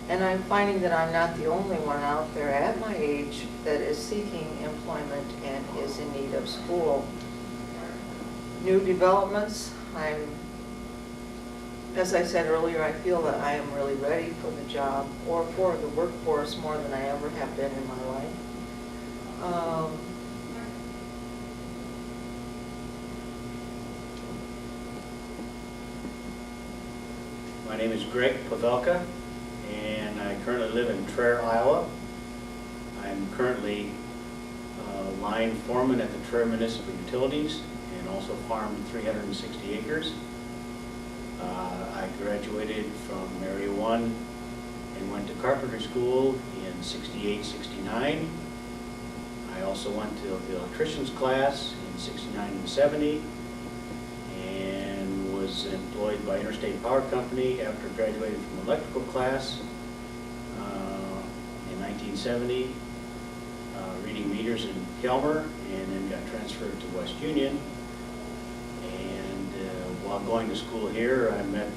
And I'm finding that I'm not the only one out there at my age that is seeking employment and is in need of school. New developments, as I said earlier, I feel that I am really ready for the job or for the workforce more than I ever have been in my life. My name is Greg Pavelka, and I currently live in Traer, Iowa. I'm currently line foreman at the Traer Municipal Utilities and also farm 360 acres. I graduated from Area 1 and went to carpentry school in 68, 69. I also went to the electrician's class in 69 and 70 and was employed by Interstate Power Company after graduating from electrical class in 1970, reading meters in Kelmer, and then got transferred to West Union. And while going to school here, I met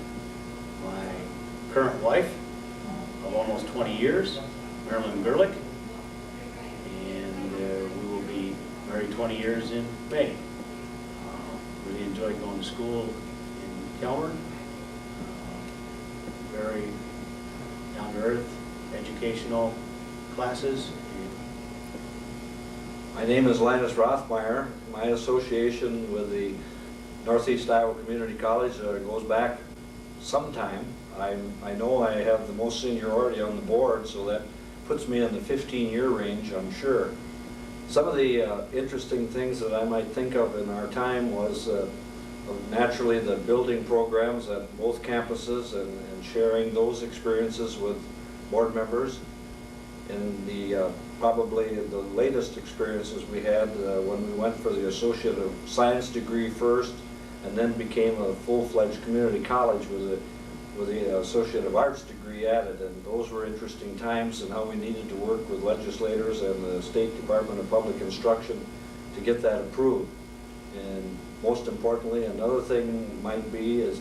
my current wife of almost 20 years, Marilyn Gerlich, and we will be married 20 years in May. Really enjoyed going to school in Kelmer. Very down-to-earth, educational, classes. My name is Linus Rothmeyer. My association with the Northeast Iowa Community College goes back some time. I know I have the most seniority on the board, so that puts me in the 15-year range, I'm sure. Some of the interesting things that I might think of in our time was naturally the building programs at both campuses and sharing those experiences with board members. And probably the latest experiences we had when we went for the Associate of Science degree first and then became a full-fledged community college with the Associate of Arts degree added. And those were interesting times, and how we needed to work with legislators and the State Department of Public Instruction to get that approved. And most importantly, another thing might be is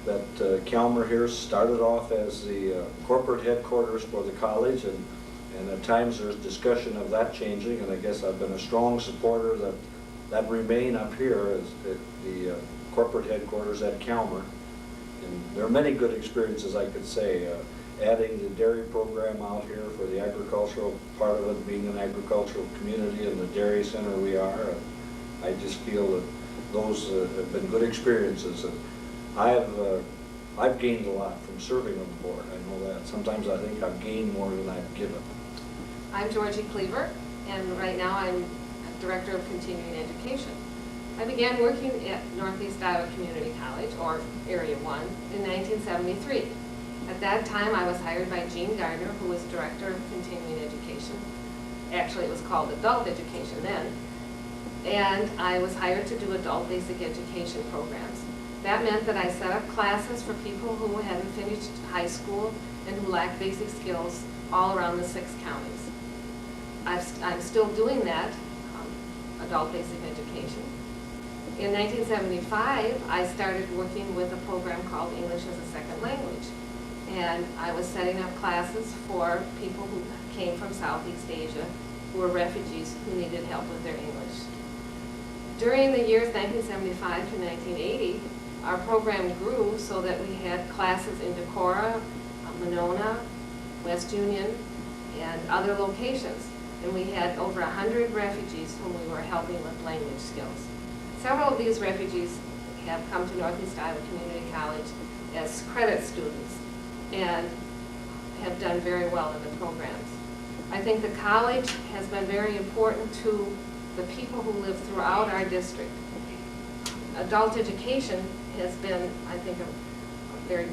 that Calmer here started off as the corporate headquarters for the college, and at times there's discussion of that changing, and I guess I've been a strong supporter that remain up here as the corporate headquarters at Calmer. And there are many good experiences, I could say. Adding the dairy program out here for the agricultural part of it, being an agricultural community and the dairy center we are, I just feel that those have been good experiences. And I've gained a lot from serving on the board. I know that. Sometimes I think I've gained more than I've given. I'm Georgie Cleaver, and right now I'm Director of Continuing Education. I began working at Northeast Iowa Community College, or Area 1, in 1973. At that time, I was hired by Gene Gardner, who was Director of Continuing Education. Actually, it was called Adult Education then. And I was hired to do adult basic education programs. That meant that I set up classes for people who hadn't finished high school and who lacked basic skills all around the 6 counties. I'm still doing that, adult basic education. In 1975, I started working with a program called English as a Second Language. And I was setting up classes for people who came from Southeast Asia, who were refugees who needed help with their English. During the years 1975 to 1980, our program grew so that we had classes in Decorah, Monona, West Union, and other locations. And we had over 100 refugees whom we were helping with language skills. Several of these refugees have come to Northeast Iowa Community College as credit students and have done very well in the programs. I think the college has been very important to the people who live throughout our district. Adult education has been, I think, a very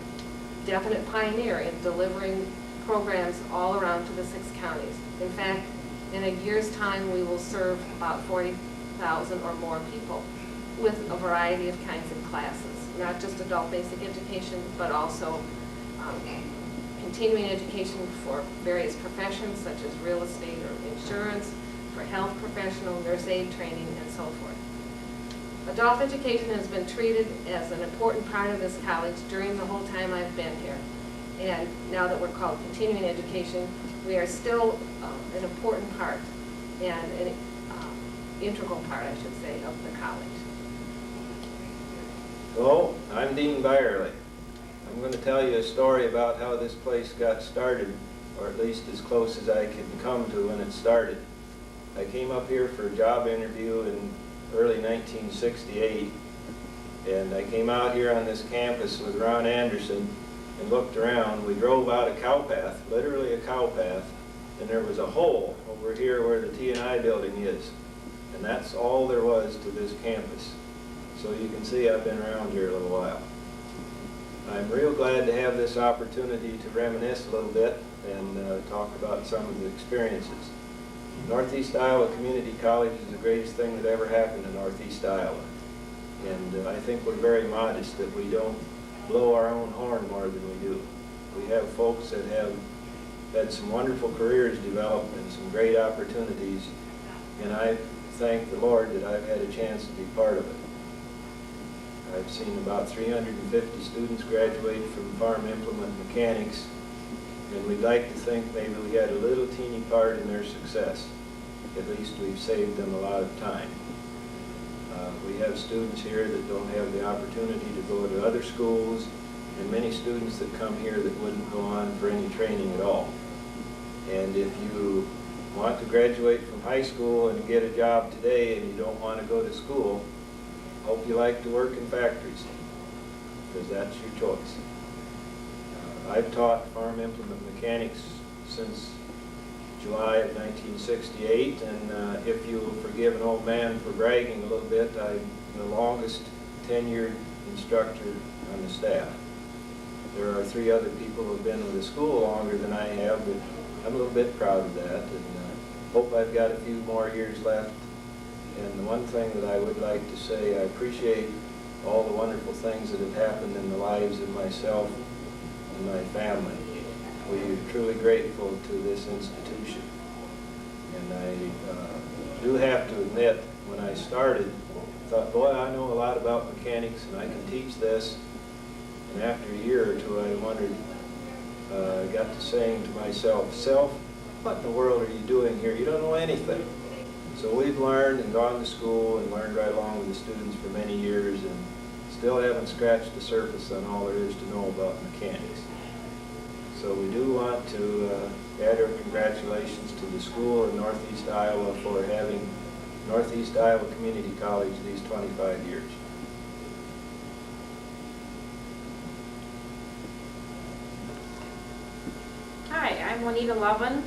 definite pioneer in delivering programs all around to the 6 counties. In fact, in a year's time, we will serve about 40,000 or more people with a variety of kinds of classes, not just adult basic education, but also continuing education for various professions such as real estate or insurance, for health professional, nurse aid training, and so forth. Adult education has been treated as an important part of this college during the whole time I've been here. And now that we're called continuing education, we are still an important part and an integral part, I should say, of the college. Hello, I'm Dean Byerly. I'm going to tell you a story about how this place got started, or at least as close as I can come to when it started. I came up here for a job interview in early 1968, and I came out here on this campus with Ron Anderson and looked around. We drove out a cow path, literally a cow path, and there was a hole over here where the T&I building is. And that's all there was to this campus. So you can see I've been around here a little while. I'm real glad to have this opportunity to reminisce a little bit and talk about some of the experiences. Northeast Iowa Community College is the greatest thing that ever happened to Northeast Iowa. And I think we're very modest that we don't blow our own horn more than we do. We have folks that have had some wonderful careers develop and some great opportunities, and I thank the Lord that I've had a chance to be part of it. I've seen about 350 students graduate from farm implement mechanics, and we'd like to think maybe we had a little teeny part in their success. At least we've saved them a lot of time. We have students here that don't have the opportunity to go to other schools, and many students that come here that wouldn't go on for any training at all. And if you want to graduate from high school and get a job today and you don't want to go to school, hope you like to work in factories, because that's your choice. I've taught farm implement mechanics since July of 1968, and if you will forgive an old man for bragging a little bit, I'm the longest tenured instructor on the staff. There are 3 other people who have been with the school longer than I have, but I'm a little bit proud of that, and hope I've got a few more years left. And the one thing that I would like to say, I appreciate all the wonderful things that have happened in the lives of myself and my family. We're truly grateful to this institution. And I do have to admit, when I started, I thought, boy, I know a lot about mechanics and I can teach this. And after a year or two, I wondered, I got to saying to myself, Self, what in the world are you doing here? You don't know anything. So we've learned and gone to school and learned right along with the students for many years, and still haven't scratched the surface on all there is to know about mechanics. So we do want to add our congratulations to the school in Northeast Iowa for having Northeast Iowa Community College these 25 years. Hi, I'm Juanita Lovin.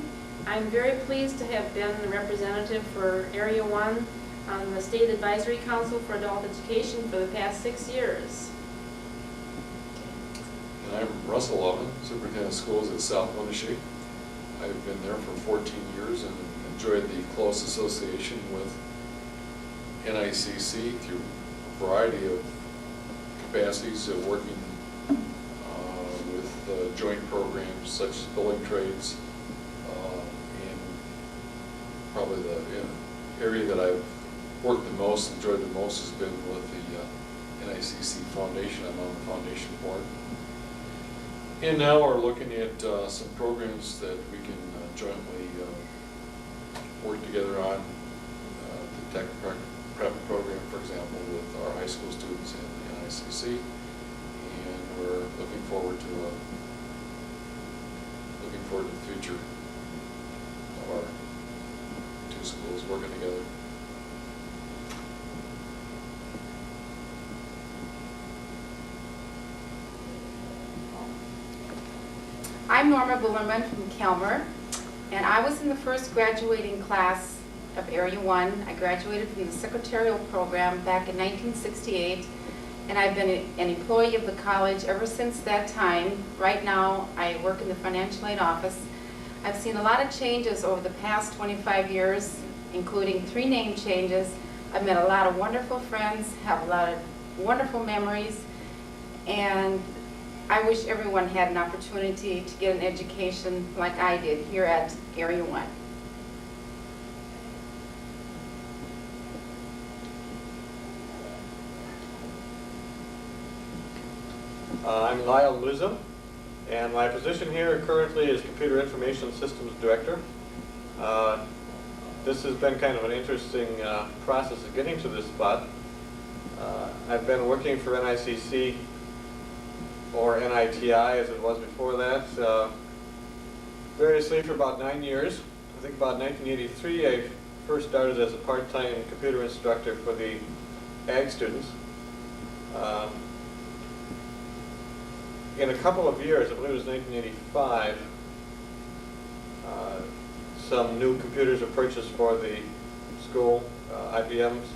I'm very pleased to have been the representative for Area 1 on the State Advisory Council for Adult Education for the past 6 years. And I'm Russell Lovin, Superintendent of Schools at South Winneshiek. I've been there for 14 years and enjoyed the close association with NICC through a variety of capacities of working with joint programs such as building trades. And probably the area that I've worked the most, enjoyed the most, has been with the NICC Foundation. I'm on the foundation board. And now we're looking at some programs that we can jointly work together on. The tech prep program, for example, with our high school students in the NICC. And we're looking forward to the future of our 2 schools working together. I'm Norma Bullerman from Kelmer, and I was in the first graduating class of Area 1. I graduated from the secretarial program back in 1968, and I've been an employee of the college ever since that time. Right now, I work in the financial aid office. I've seen a lot of changes over the past 25 years, including 3 name changes. I've met a lot of wonderful friends, have a lot of wonderful memories, and I wish everyone had an opportunity to get an education like I did here at Area 1. I'm Lyle Musa, and my position here currently is Computer Information Systems Director. This has been kind of an interesting process of getting to this spot. I've been working for NICC, or NITI as it was before that, variously for about 9 years. I think about 1983 I first started as a part-time computer instructor for the ag students. In a couple of years, I believe it was 1985, some new computers were purchased for the school, IBMs,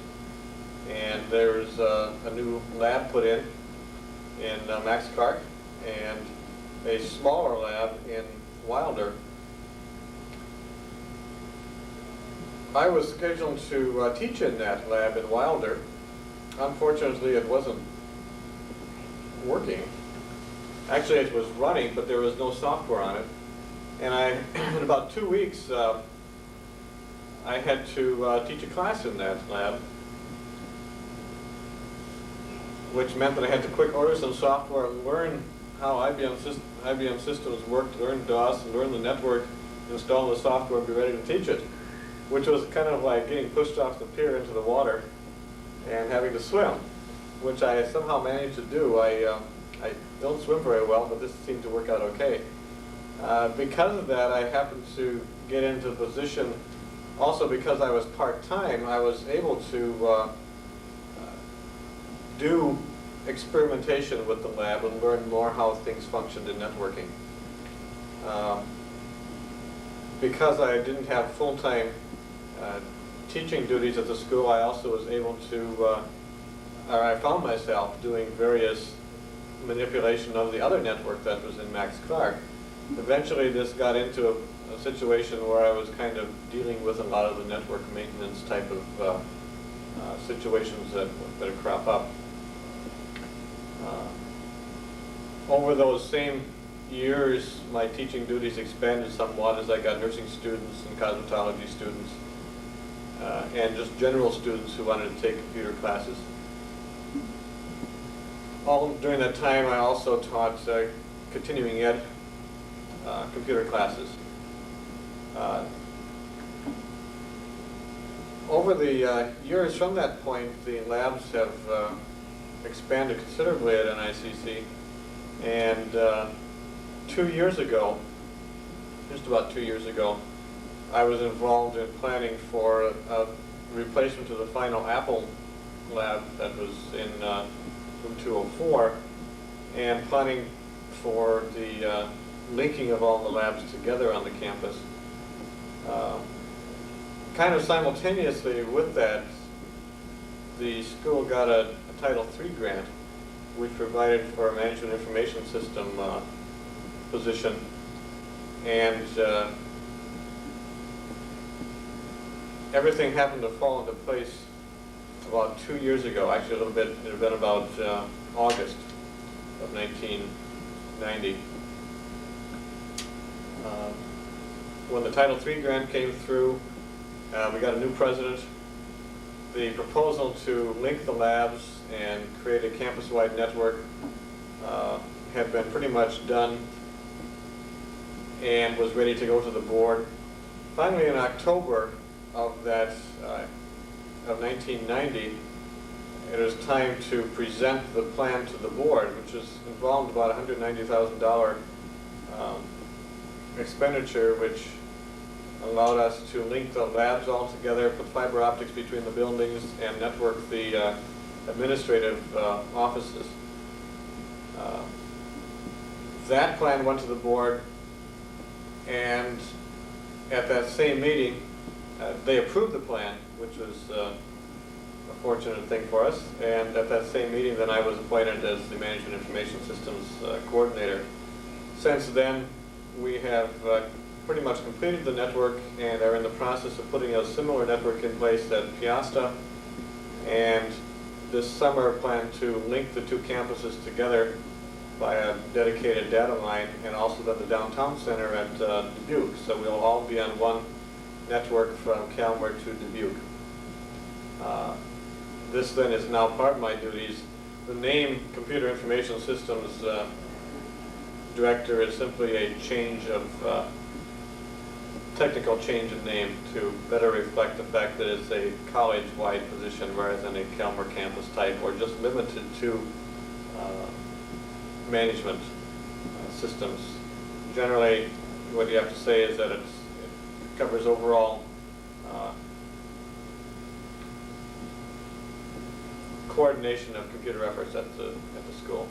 and there was a new lab put in Maxcark, and a smaller lab in Wilder. I was scheduled to teach in that lab in Wilder. Unfortunately, it wasn't working. Actually, it was running, but there was no software on it. And in about 2 weeks, I had to teach a class in that lab, which meant that I had to quick order some software and learn how IBM systems worked, learn DOS, and learn the network, install the software, and be ready to teach it, which was kind of like getting pushed off the pier into the water and having to swim, which I somehow managed to do. I don't swim very well, but this seemed to work out okay. Because of that, I happened to get into the position, also because I was part-time, I was able to do experimentation with the lab and learn more how things functioned in networking. Because I didn't have full-time teaching duties at the school, I also was able to, or I found myself doing various manipulation of the other network that was in Max Clark. Eventually this got into a situation where I was kind of dealing with a lot of the network maintenance type of situations that crop up. Over those same years, my teaching duties expanded somewhat as I got nursing students and cosmetology students and just general students who wanted to take computer classes. All during that time, I also taught continuing ed computer classes. Over the years from that point, the labs have expanded considerably at NICC, and 2 years ago, just about 2 years ago, I was involved in planning for a replacement of the final Apple lab that was in room 204, and planning for the linking of all the labs together on the campus. Kind of simultaneously with that, the school got a Title III grant, which provided for a management information system position, and everything happened to fall into place about 2 years ago. Actually, a little bit. It had been about August of 1990. When the Title III grant came through, we got a new president. The proposal to link the labs and create a campus-wide network had been pretty much done and was ready to go to the board. Finally, in October of that of 1990, it was time to present the plan to the board, which involved about $190,000 expenditure, which allowed us to link the labs all together, put fiber optics between the buildings, and network the administrative offices. That plan went to the board, and at that same meeting, they approved the plan, which was a fortunate thing for us. And at that same meeting, then I was appointed as the Management Information Systems Coordinator. Since then, we have pretty much completed the network and are in the process of putting a similar network in place at Piasta, and this summer plan to link the two campuses together by a dedicated data line, and also then the downtown center at Dubuque. So we'll all be on one network from Calmer to Dubuque. This then is now part of my duties. The name Computer Information Systems Director is simply a change of technical change in name to better reflect the fact that it's a college-wide position rather than a Calmer campus type, or just limited to management systems. Generally, what you have to say is that it covers overall coordination of computer efforts at the school.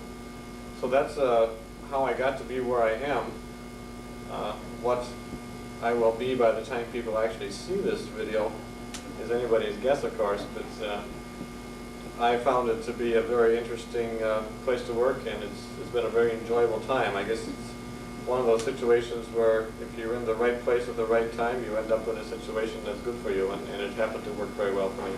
So that's how I got to be where I am. What I will be by the time people actually see this video is anybody's guess, of course, but I found it to be a very interesting place to work, and it's been a very enjoyable time. I guess it's one of those situations where if you're in the right place at the right time, you end up in a situation that's good for you, and it happened to work very well for me.